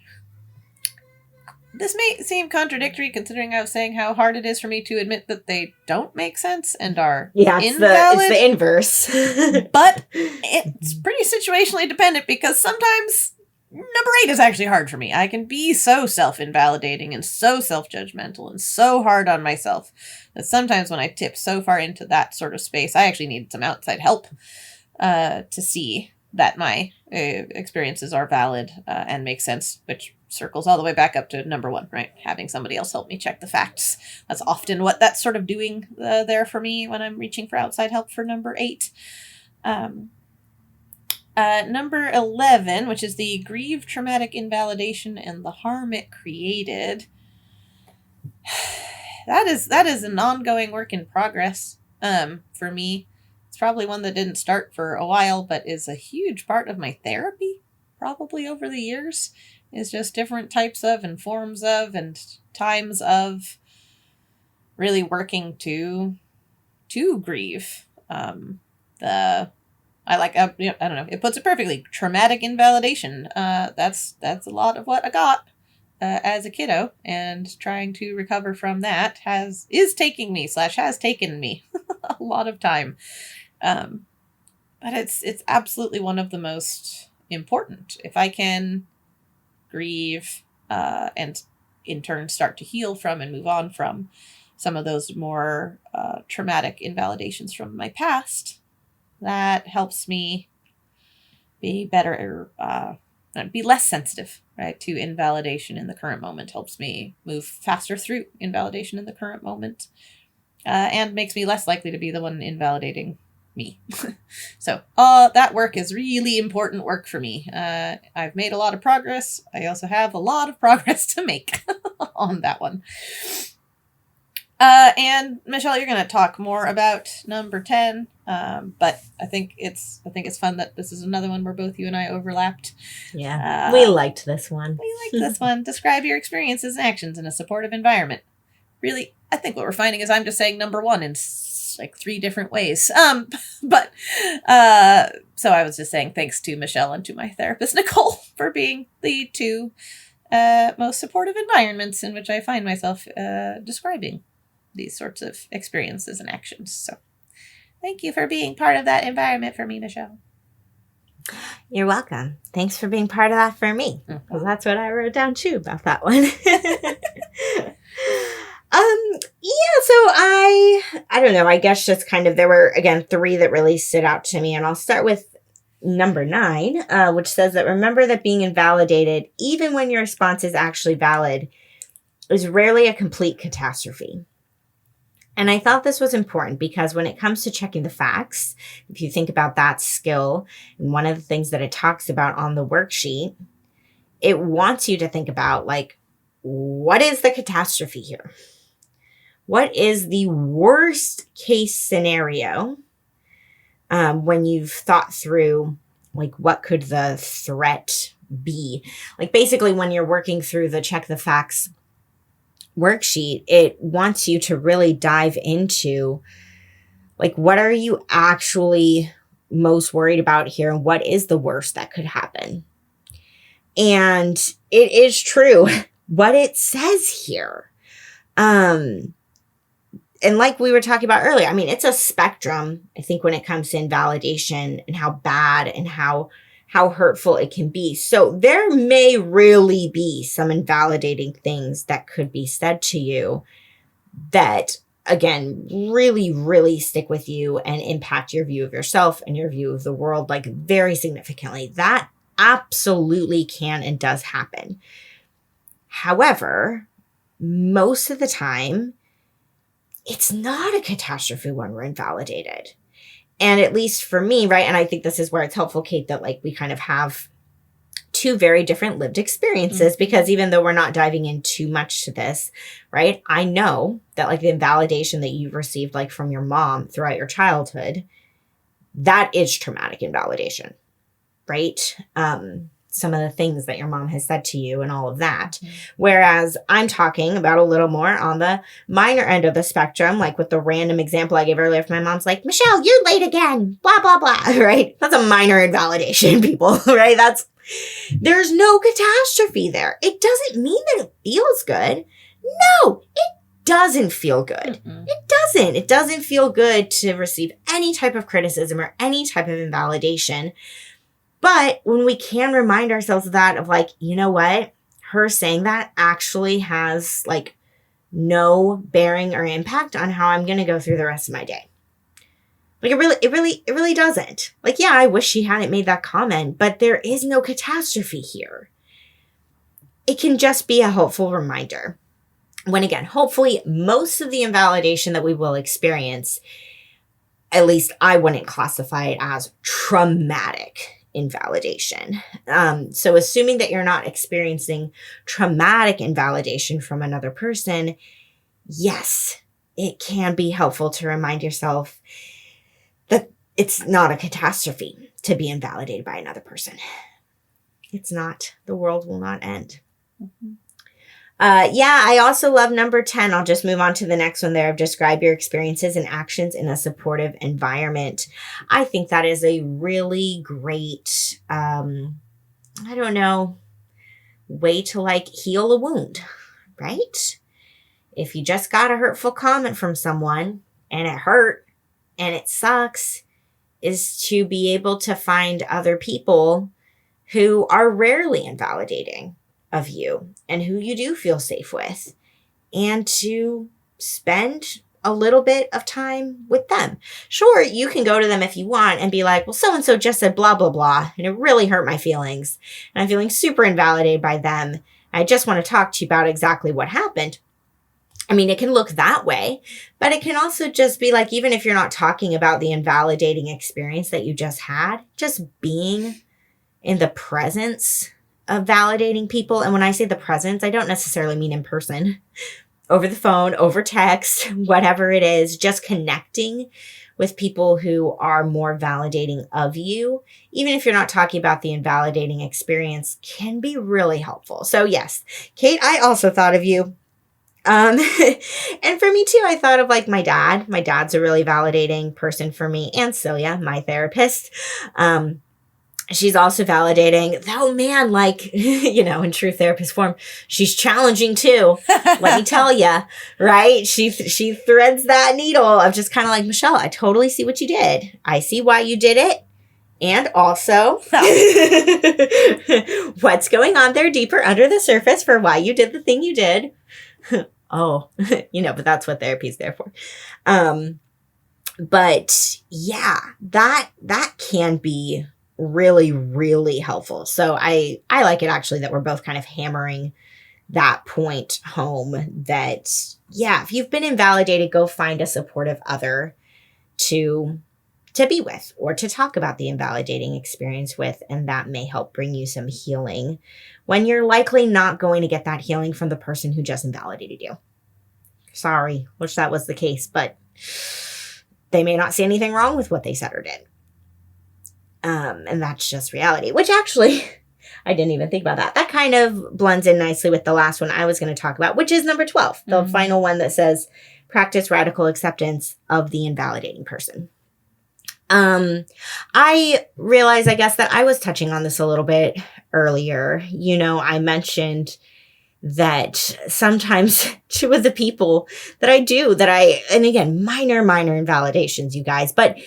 This may seem contradictory considering I was saying how hard it is for me to admit that they don't make sense and are invalid. It's the inverse. But it's pretty situationally dependent because sometimes number 8 is actually hard for me. I can be so self-invalidating and so self-judgmental and so hard on myself that sometimes when I tip so far into that sort of space, I actually need some outside help to see that my experiences are valid and make sense, which circles all the way back up to number 1, right? Having somebody else help me check the facts. That's often what that's sort of doing there for me when I'm reaching for outside help for number 8. Number 11, which is the grieve traumatic invalidation and the harm it created. That is an ongoing work in progress for me. It's probably one that didn't start for a while, but is a huge part of my therapy, probably over the years, is just different types of and forms of and times of really working to grieve. I don't know, it puts it perfectly. Traumatic invalidation. That's a lot of what I got as a kiddo, and trying to recover from that has taken me a lot of time. But it's absolutely one of the most important. If I can grieve and in turn start to heal from and move on from some of those more traumatic invalidations from my past, that helps me be better, be less sensitive, right, to invalidation in the current moment, helps me move faster through invalidation in the current moment, and makes me less likely to be the one invalidating me. So that work is really important work for me. I've made a lot of progress. I also have a lot of progress to make on that one. And Michelle, you're going to talk more about number 10. But I think it's fun that this is another one where both you and I overlapped. Yeah. We liked this one. Describe your experiences and actions in a supportive environment. Really, I think what we're finding is I'm just saying number 1 in like 3 different ways. So I was just saying thanks to Michelle and to my therapist, Nicole, for being the 2 most supportive environments in which I find myself describing these sorts of experiences and actions. So Thank you for being part of that environment for me, Michelle. You're welcome. Thanks for being part of that for me. Because that's what I wrote down too about that one. So I don't know, I guess just kind of, there were, again, 3 that really stood out to me. And I'll start with number 9, which says that remember that being invalidated, even when your response is actually valid, is rarely a complete catastrophe. And I thought this was important because when it comes to checking the facts, if you think about that skill, and one of the things that it talks about on the worksheet, it wants you to think about, like, what is the catastrophe here? What is the worst case scenario when you've thought through, like, what could the threat be? Like, basically, when you're working through the check the facts worksheet, it wants you to really dive into, like, what are you actually most worried about here? And what is the worst that could happen? And it is true what it says here. And like we were talking about earlier, I mean, it's a spectrum, I think, when it comes to invalidation and how bad and how hurtful it can be. So there may really be some invalidating things that could be said to you that, again, really, really stick with you and impact your view of yourself and your view of the world, like, very significantly. That absolutely can and does happen. However, most of the time, it's not a catastrophe when we're invalidated. And at least for me, right, and I think this is where it's helpful, Kate, that, like, we kind of have 2 very different lived experiences, because even though we're not diving in too much to this, right, I know that, like, the invalidation that you've received, like, from your mom throughout your childhood, that is traumatic invalidation, right? Some of the things that your mom has said to you and all of that. Whereas I'm talking about a little more on the minor end of the spectrum, like with the random example I gave earlier, if my mom's like, Michelle, you're late again, blah, blah, blah, right? That's a minor invalidation, people, right? There's no catastrophe there. It doesn't mean that it feels good. No, it doesn't feel good. It doesn't feel good to receive any type of criticism or any type of invalidation. But when we can remind ourselves of that, of, like, you know what, her saying that actually has, like, no bearing or impact on how I'm going to go through the rest of my day. Like, it really doesn't. Like, yeah, I wish she hadn't made that comment, but there is no catastrophe here. It can just be a helpful reminder. When, again, hopefully most of the invalidation that we will experience, at least I wouldn't classify it as traumatic invalidation. So assuming that you're not experiencing traumatic invalidation from another person, yes, it can be helpful to remind yourself that it's not a catastrophe to be invalidated by another person. It's not. The world will not end. I also love number 10. I'll just move on to the next one there of describe your experiences and actions in a supportive environment. I think that is a really great, way to, like, heal a wound, right? If you just got a hurtful comment from someone and it hurt and it sucks, is to be able to find other people who are rarely invalidating of you and who you do feel safe with, and to spend a little bit of time with them. Sure, you can go to them if you want and be like, well, so-and-so just said blah, blah, blah, and it really hurt my feelings, and I'm feeling super invalidated by them. I just want to talk to you about exactly what happened. I mean, it can look that way, but it can also just be like, even if you're not talking about the invalidating experience that you just had, just being in the presence of validating people. And when I say the presence, I don't necessarily mean in person, over the phone, over text, whatever it is, just connecting with people who are more validating of you, even if you're not talking about the invalidating experience, can be really helpful. So yes, Kate, I also thought of you. And for me too, I thought of, like, my dad. My dad's a really validating person for me, and Celia, my therapist. She's also validating, oh man, like, in true therapist form, she's challenging too. Let me tell you, right? She threads that needle of just kind of like, Michelle, I totally see what you did. I see why you did it. And also, what's going on there deeper under the surface for why you did the thing you did. Oh, but that's what therapy is there for. But yeah, that can be really, really helpful. So I like it actually that we're both kind of hammering that point home that, yeah, if you've been invalidated, go find a supportive other to be with or to talk about the invalidating experience with. And that may help bring you some healing when you're likely not going to get that healing from the person who just invalidated you. Sorry, wish that was the case, but they may not see anything wrong with what they said or did. And that's just reality, which actually, I didn't even think about that. That kind of blends in nicely with the last one I was going to talk about, which is number 12, the final one that says, practice radical acceptance of the invalidating person. I realize, I guess, that I was touching on this a little bit earlier. I mentioned that sometimes two of the people that and again, minor invalidations, you guys, but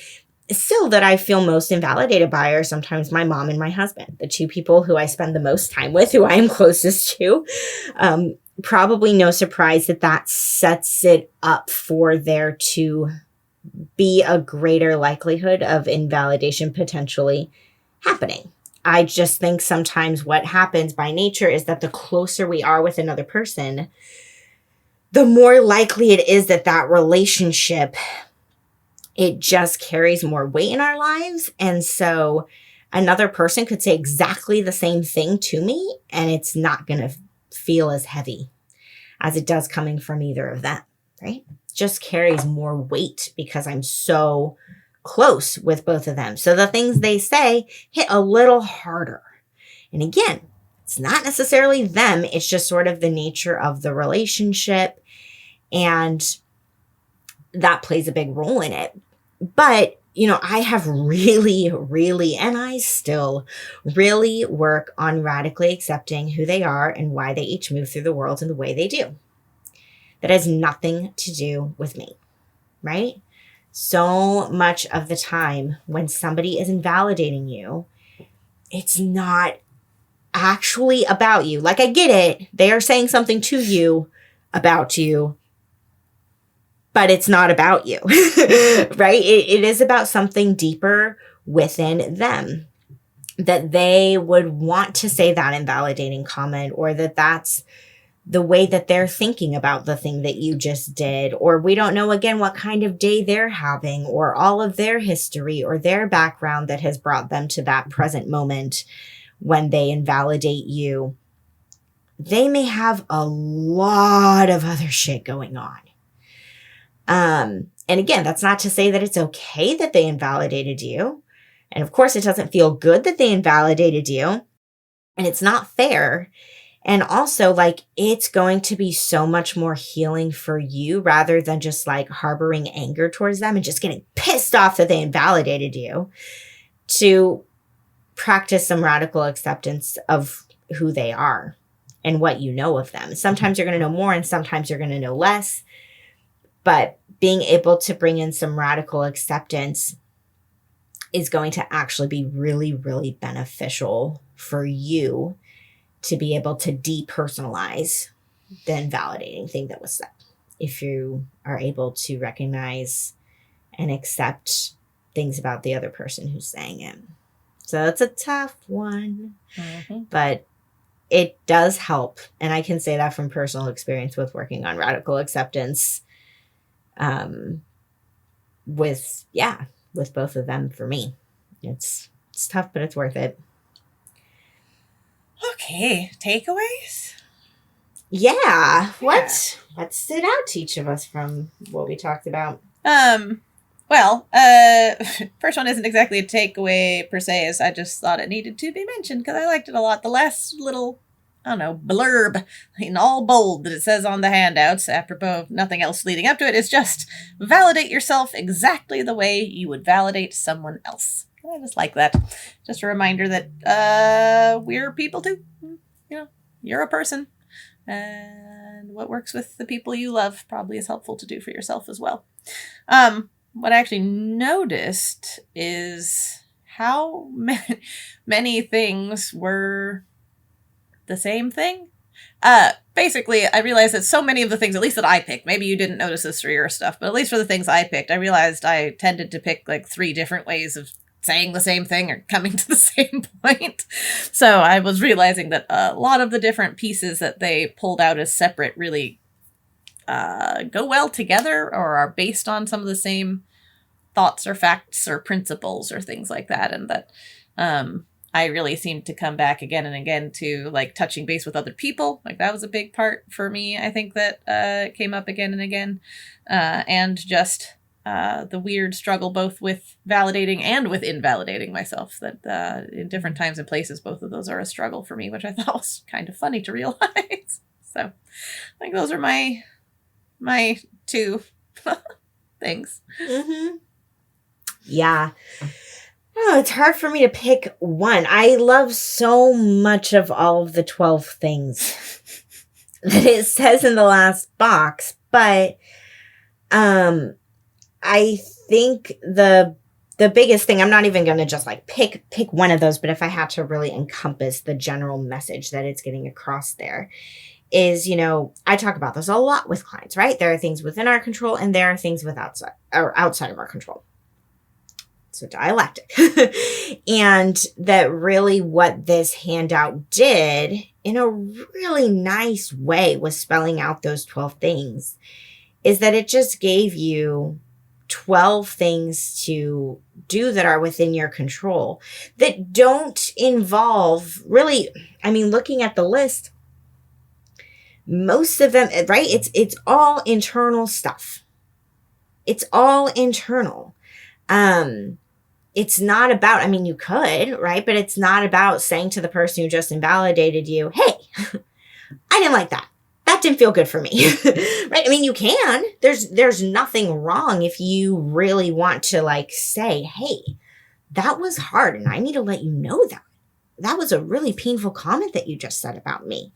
still that I feel most invalidated by are sometimes my mom and my husband, the two people who I spend the most time with, who I am closest to. Probably no surprise that sets it up for there to be a greater likelihood of invalidation potentially happening. I just think sometimes what happens by nature is that the closer we are with another person, the more likely it is that relationship, it just carries more weight in our lives. And so another person could say exactly the same thing to me, and it's not going to feel as heavy as it does coming from either of them, right? Just carries more weight because I'm so close with both of them. So the things they say hit a little harder. And again, it's not necessarily them. It's just sort of the nature of the relationship. And that plays a big role in it. But, I have really, and I still really work on radically accepting who they are and why they each move through the world in the way they do. That has nothing to do with me, right? So much of the time when somebody is invalidating you, it's not actually about you. Like, I get it. They are saying something to you about you, but it's not about you, right? It is about something deeper within them, that they would want to say that invalidating comment, or that's the way that they're thinking about the thing that you just did, or we don't know, again, what kind of day they're having, or all of their history or their background that has brought them to that present moment when they invalidate you. They may have a lot of other shit going on. And again, that's not to say that it's okay that they invalidated you. And of course, it doesn't feel good that they invalidated you. And it's not fair. And also, it's going to be so much more healing for you rather than just harboring anger towards them and just getting pissed off that they invalidated you, to practice some radical acceptance of who they are and what you know of them. Sometimes you're going to know more and sometimes you're going to know less. But being able to bring in some radical acceptance is going to actually be really, really beneficial for you to be able to depersonalize the invalidating thing that was said. If you are able to recognize and accept things about the other person who's saying it. So it's a tough one, but it does help. And I can say that from personal experience with working on radical acceptance. With both of them for me. It's tough, but it's worth it. Okay, takeaways? Yeah. What stood out to each of us from what we talked about? Well, first one isn't exactly a takeaway per se, as I just thought it needed to be mentioned because I liked it a lot. The last little, blurb in all bold that it says on the handouts, apropos of nothing else leading up to it, is just validate yourself exactly the way you would validate someone else. I just like that. Just a reminder that we're people too. You're a person. And what works with the people you love probably is helpful to do for yourself as well. What I actually noticed is how many things were the same thing. Basically, I realized that so many of the things, at least that I picked, maybe you didn't notice this for your stuff, but at least for the things I picked, I realized I tended to pick like 3 different ways of saying the same thing or coming to the same point. So I was realizing that a lot of the different pieces that they pulled out as separate really go well together or are based on some of the same thoughts or facts or principles or things like that. And that I really seemed to come back again and again to like touching base with other people. Like that was a big part for me. I think that came up again and again. And just the weird struggle both with validating and with invalidating myself, that in different times and places, both of those are a struggle for me, which I thought was kind of funny to realize. So I think those are my 2 things. Mm-hmm. Yeah. Oh, it's hard for me to pick one. I love so much of all of the 12 things that it says in the last box, but I think the biggest thing, I'm not even going to just like pick one of those, but if I had to really encompass the general message that it's getting across there is, I talk about this a lot with clients, right? There are things within our control and there are things outside of our control. So dialectic. And that really what this handout did in a really nice way was spelling out those 12 things, is that it just gave you 12 things to do that are within your control that don't involve really, looking at the list, most of them, right? It's all internal stuff. It's all internal. It's not about, you could, right? But it's not about saying to the person who just invalidated you, hey, I didn't like that. That didn't feel good for me, right? You can. There's nothing wrong if you really want to like say, hey, that was hard and I need to let you know that. That was a really painful comment that you just said about me.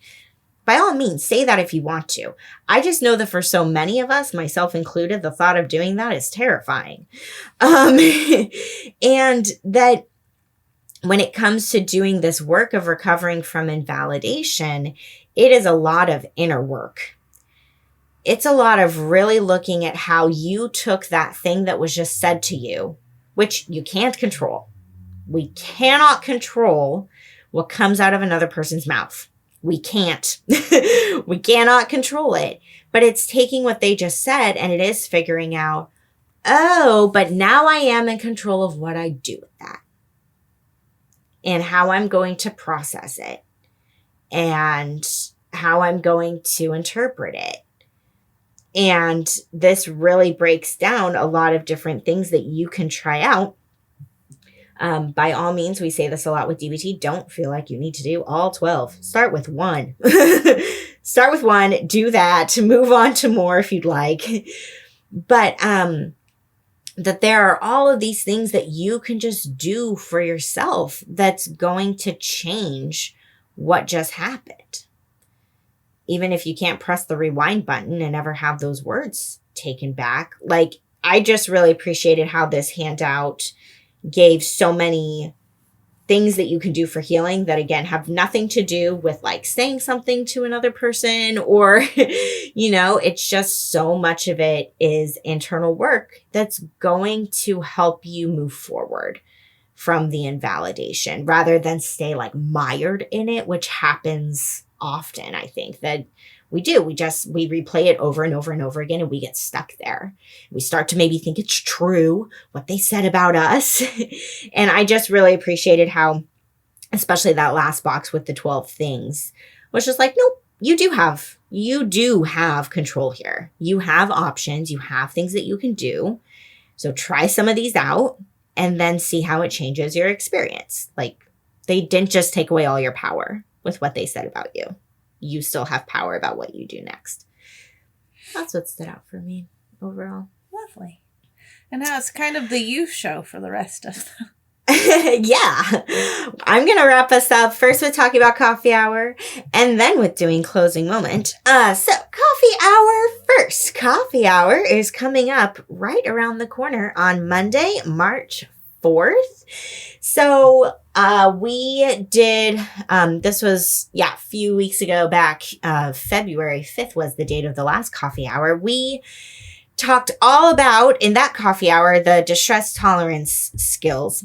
By all means, say that if you want to. I just know that for so many of us, myself included, the thought of doing that is terrifying. And that when it comes to doing this work of recovering from invalidation, it is a lot of inner work. It's a lot of really looking at how you took that thing that was just said to you, which you can't control. We cannot control what comes out of another person's mouth. We can't. We cannot control it. But it's taking what they just said and it is figuring out, oh, but now I am in control of what I do with that and how I'm going to process it and how I'm going to interpret it. And this really breaks down a lot of different things that you can try out. By all means, we say this a lot with DBT. Don't feel like you need to do all 12. Start with 1. Start with 1. Do that. Move on to more if you'd like. But that there are all of these things that you can just do for yourself that's going to change what just happened. Even if you can't press the rewind button and ever have those words taken back. Like, I just really appreciated how this handout gave so many things that you can do for healing that, again, have nothing to do with like saying something to another person or, it's just so much of it is internal work that's going to help you move forward from the invalidation rather than stay like mired in it, which happens often. I think that we do. We replay it over and over and over again and we get stuck there. We start to maybe think it's true what they said about us. And I just really appreciated how, especially that last box with the 12 things, was just like, nope, you do have control here. You have options. You have things that you can do. So try some of these out and then see how it changes your experience. Like, they didn't just take away all your power with what they said about you. You still have power about what you do next. That's what stood out for me overall. Lovely. And now it's kind of the you show for the rest of them. Yeah. I'm going to wrap us up first with talking about coffee hour and then with doing closing moment. So coffee hour first. Coffee hour is coming up right around the corner on Monday, March 4th. So we did, this was, a few weeks ago back, February 5th was the date of the last coffee hour. We talked all about, in that coffee hour, the distress tolerance skills.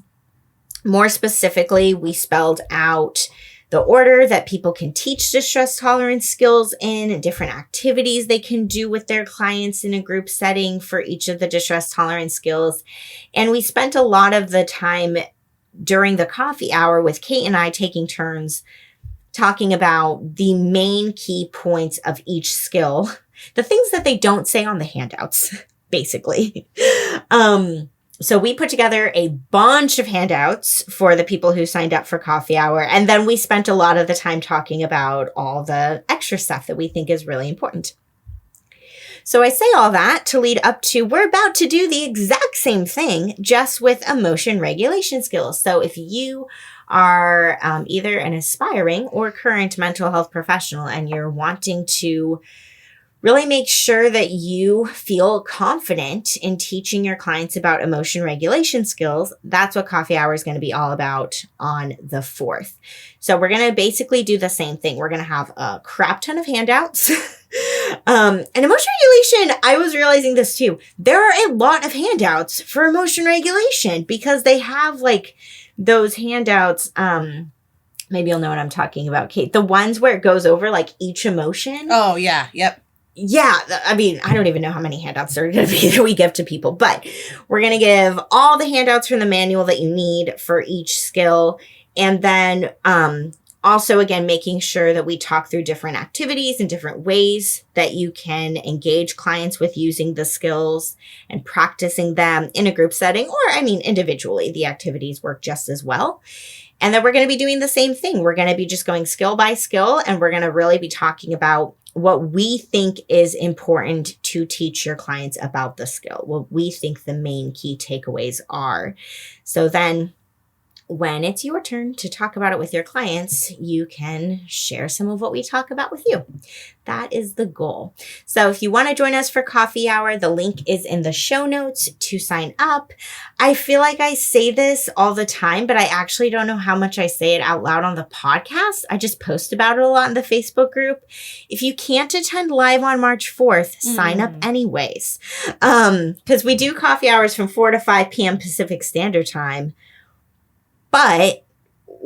More specifically, we spelled out the order that people can teach distress tolerance skills in, and different activities they can do with their clients in a group setting for each of the distress tolerance skills. And we spent a lot of the time during the coffee hour with Kate and I taking turns talking about the main key points of each skill, the things that they don't say on the handouts, basically. So we put together a bunch of handouts for the people who signed up for coffee hour. And then we spent a lot of the time talking about all the extra stuff that we think is really important. So I say all that to lead up to, we're about to do the exact same thing, just with emotion regulation skills. So if you are either an aspiring or current mental health professional and you're wanting to really make sure that you feel confident in teaching your clients about emotion regulation skills, that's what coffee hour is going to be all about on the 4th. So we're going to basically do the same thing. We're going to have a crap ton of handouts. And emotion regulation, I was realizing this too. There are a lot of handouts for emotion regulation because they have like those handouts. Maybe you'll know what I'm talking about, Kate. The ones where it goes over like each emotion. Oh, yeah. Yep. Yeah, I mean, I don't even know how many handouts there are going to be that we give to people, but we're going to give all the handouts from the manual that you need for each skill. And then also, again, making sure that we talk through different activities and different ways that you can engage clients with using the skills and practicing them in a group setting, or, individually. The activities work just as well. And then we're going to be doing the same thing. We're going to be just going skill by skill, and we're going to really be talking about what we think is important to teach your clients about the skill, what we think the main key takeaways are. So then when it's your turn to talk about it with your clients, you can share some of what we talk about with you. That is the goal. So if you want to join us for coffee hour, the link is in the show notes to sign up. I feel like I say this all the time, but I actually don't know how much I say it out loud on the podcast. I just post about it a lot in the Facebook group. If you can't attend live on March 4th, sign up anyways. Because we do coffee hours from 4 to 5 p.m. Pacific Standard Time. But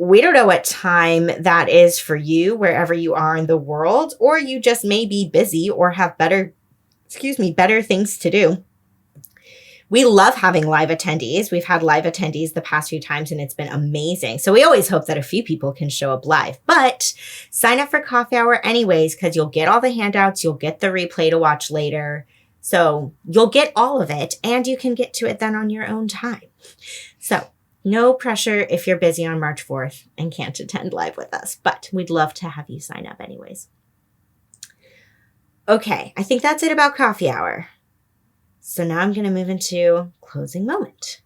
we don't know what time that is for you, wherever you are in the world, or you just may be busy or have better things to do. We love having live attendees. We've had live attendees the past few times and it's been amazing. So we always hope that a few people can show up live, but sign up for coffee hour anyways, because you'll get all the handouts. You'll get the replay to watch later. So you'll get all of it and you can get to it then on your own time. So no pressure if you're busy on March 4th and can't attend live with us, but we'd love to have you sign up anyways. Okay, I think that's it about coffee hour. So now I'm going to move into closing moment.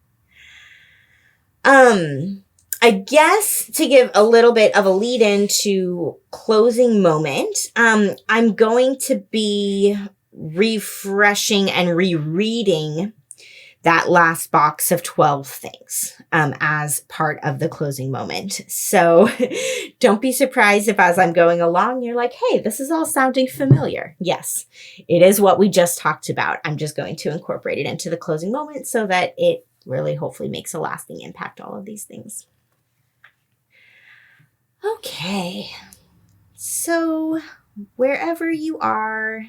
I guess to give a little bit of a lead into closing moment, I'm going to be refreshing and rereading that last box of 12 things as part of the closing moment. So don't be surprised if as I'm going along, you're like, hey, this is all sounding familiar. Yes, it is what we just talked about. I'm just going to incorporate it into the closing moment so that it really hopefully makes a lasting impact, all of these things. Okay, so wherever you are,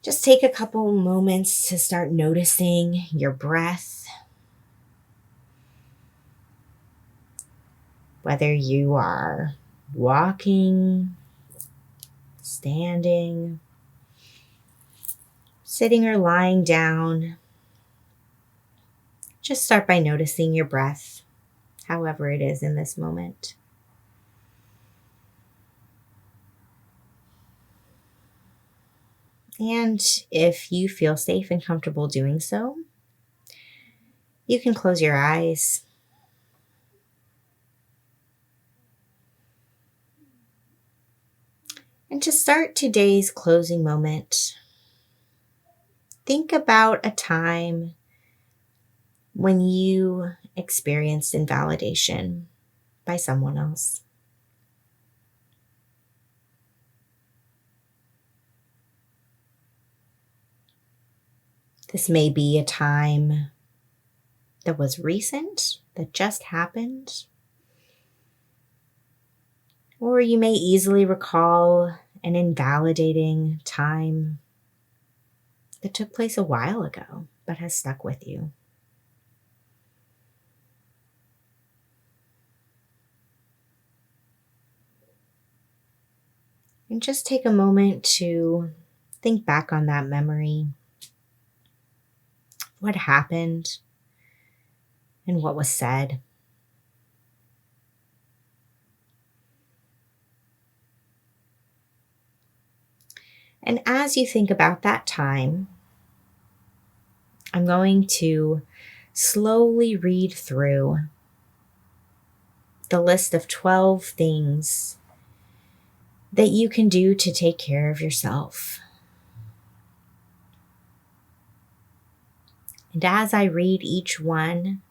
just take a couple moments to start noticing your breath. Whether you are walking, standing, sitting or lying down, just start by noticing your breath, however it is in this moment. And if you feel safe and comfortable doing so, You can close your eyes. And to start today's closing moment, think about a time when you experienced invalidation by someone else. This may be a time that was recent, that just happened. Or you may easily recall an invalidating time that took place a while ago, but has stuck with you. And just take a moment to think back on that memory. What happened and what was said. And as you think about that time, I'm going to slowly read through the list of 12 things that you can do to take care of yourself. And as I read each one,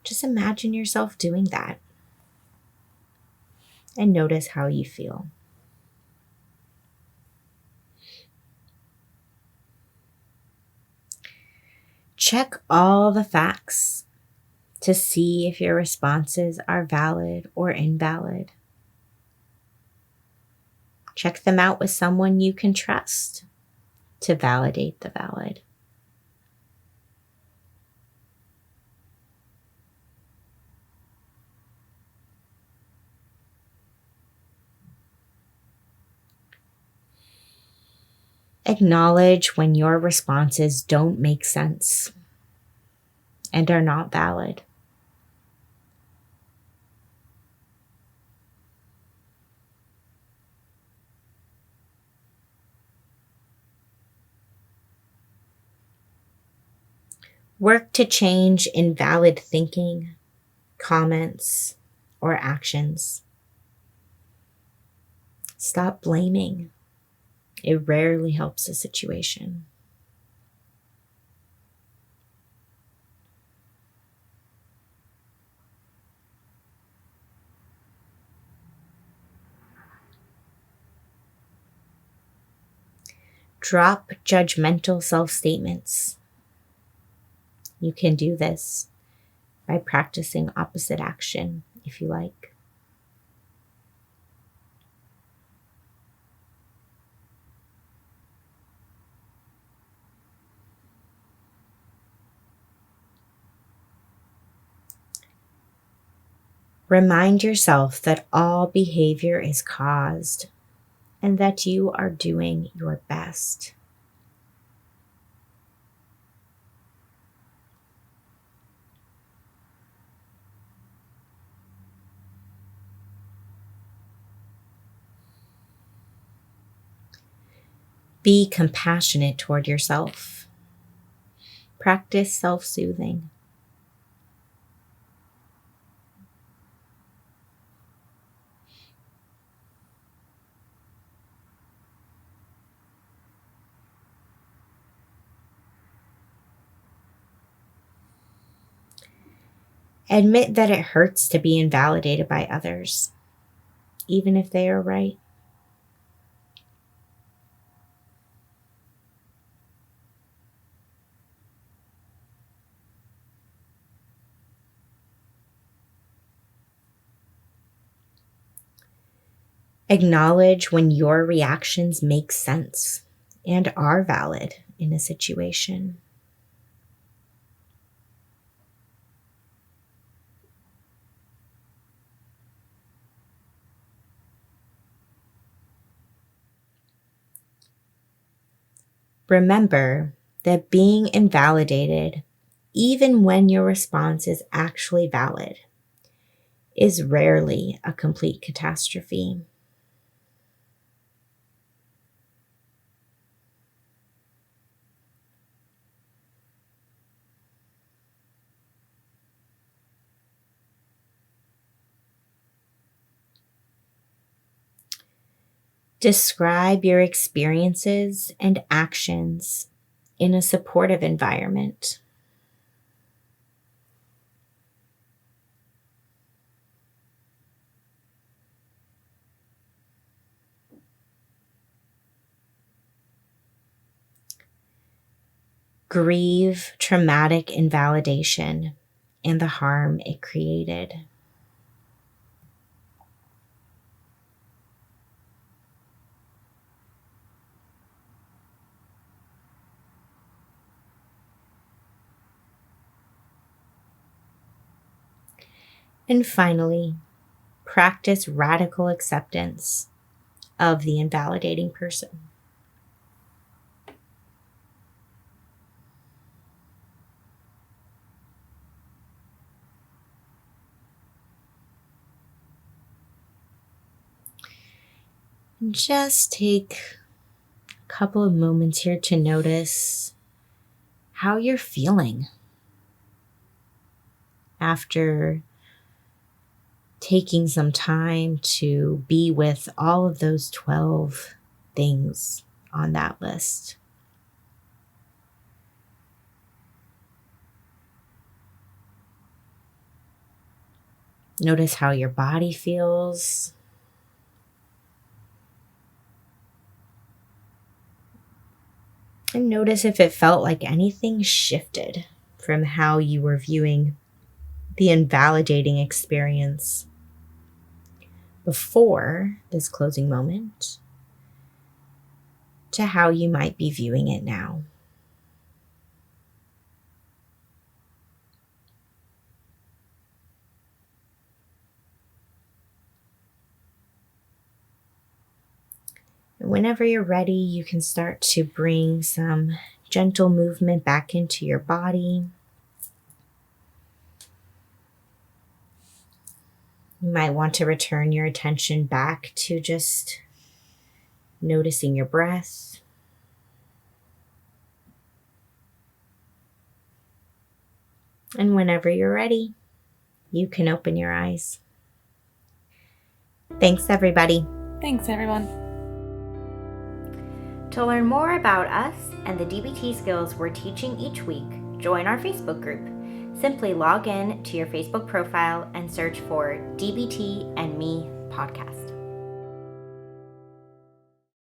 just imagine yourself doing that and notice how you feel. Check all the facts to see if your responses are valid or invalid. Check them out with someone you can trust to validate the valid. Acknowledge when your responses don't make sense and are not valid. Work to change invalid thinking, comments, or actions. Stop blaming. It rarely helps a situation. Drop judgmental self-statements. You can do this by practicing opposite action if you like. Remind yourself that all behavior is caused and that you are doing your best. Be compassionate toward yourself. Practice self-soothing. Admit that it hurts to be invalidated by others, even if they are right. Acknowledge when your reactions make sense and are valid in a situation. Remember that being invalidated, even when your response is actually valid, is rarely a complete catastrophe. Describe your experiences and actions in a supportive environment. Grieve traumatic invalidation and the harm it created. And finally, practice radical acceptance of the invalidating person. And just take a couple of moments here to notice how you're feeling after taking some time to be with all of those 12 things on that list. Notice how your body feels. And notice if it felt like anything shifted from how you were viewing the invalidating experience before this closing moment to how you might be viewing it now. And whenever you're ready, you can start to bring some gentle movement back into your body. You might want to return your attention back to just noticing your breath. And whenever you're ready, you can open your eyes. Thanks, everybody. Thanks, everyone. To learn more about us and the DBT skills we're teaching each week, join our Facebook group. Simply log in to your Facebook profile and search for DBT and Me Podcast.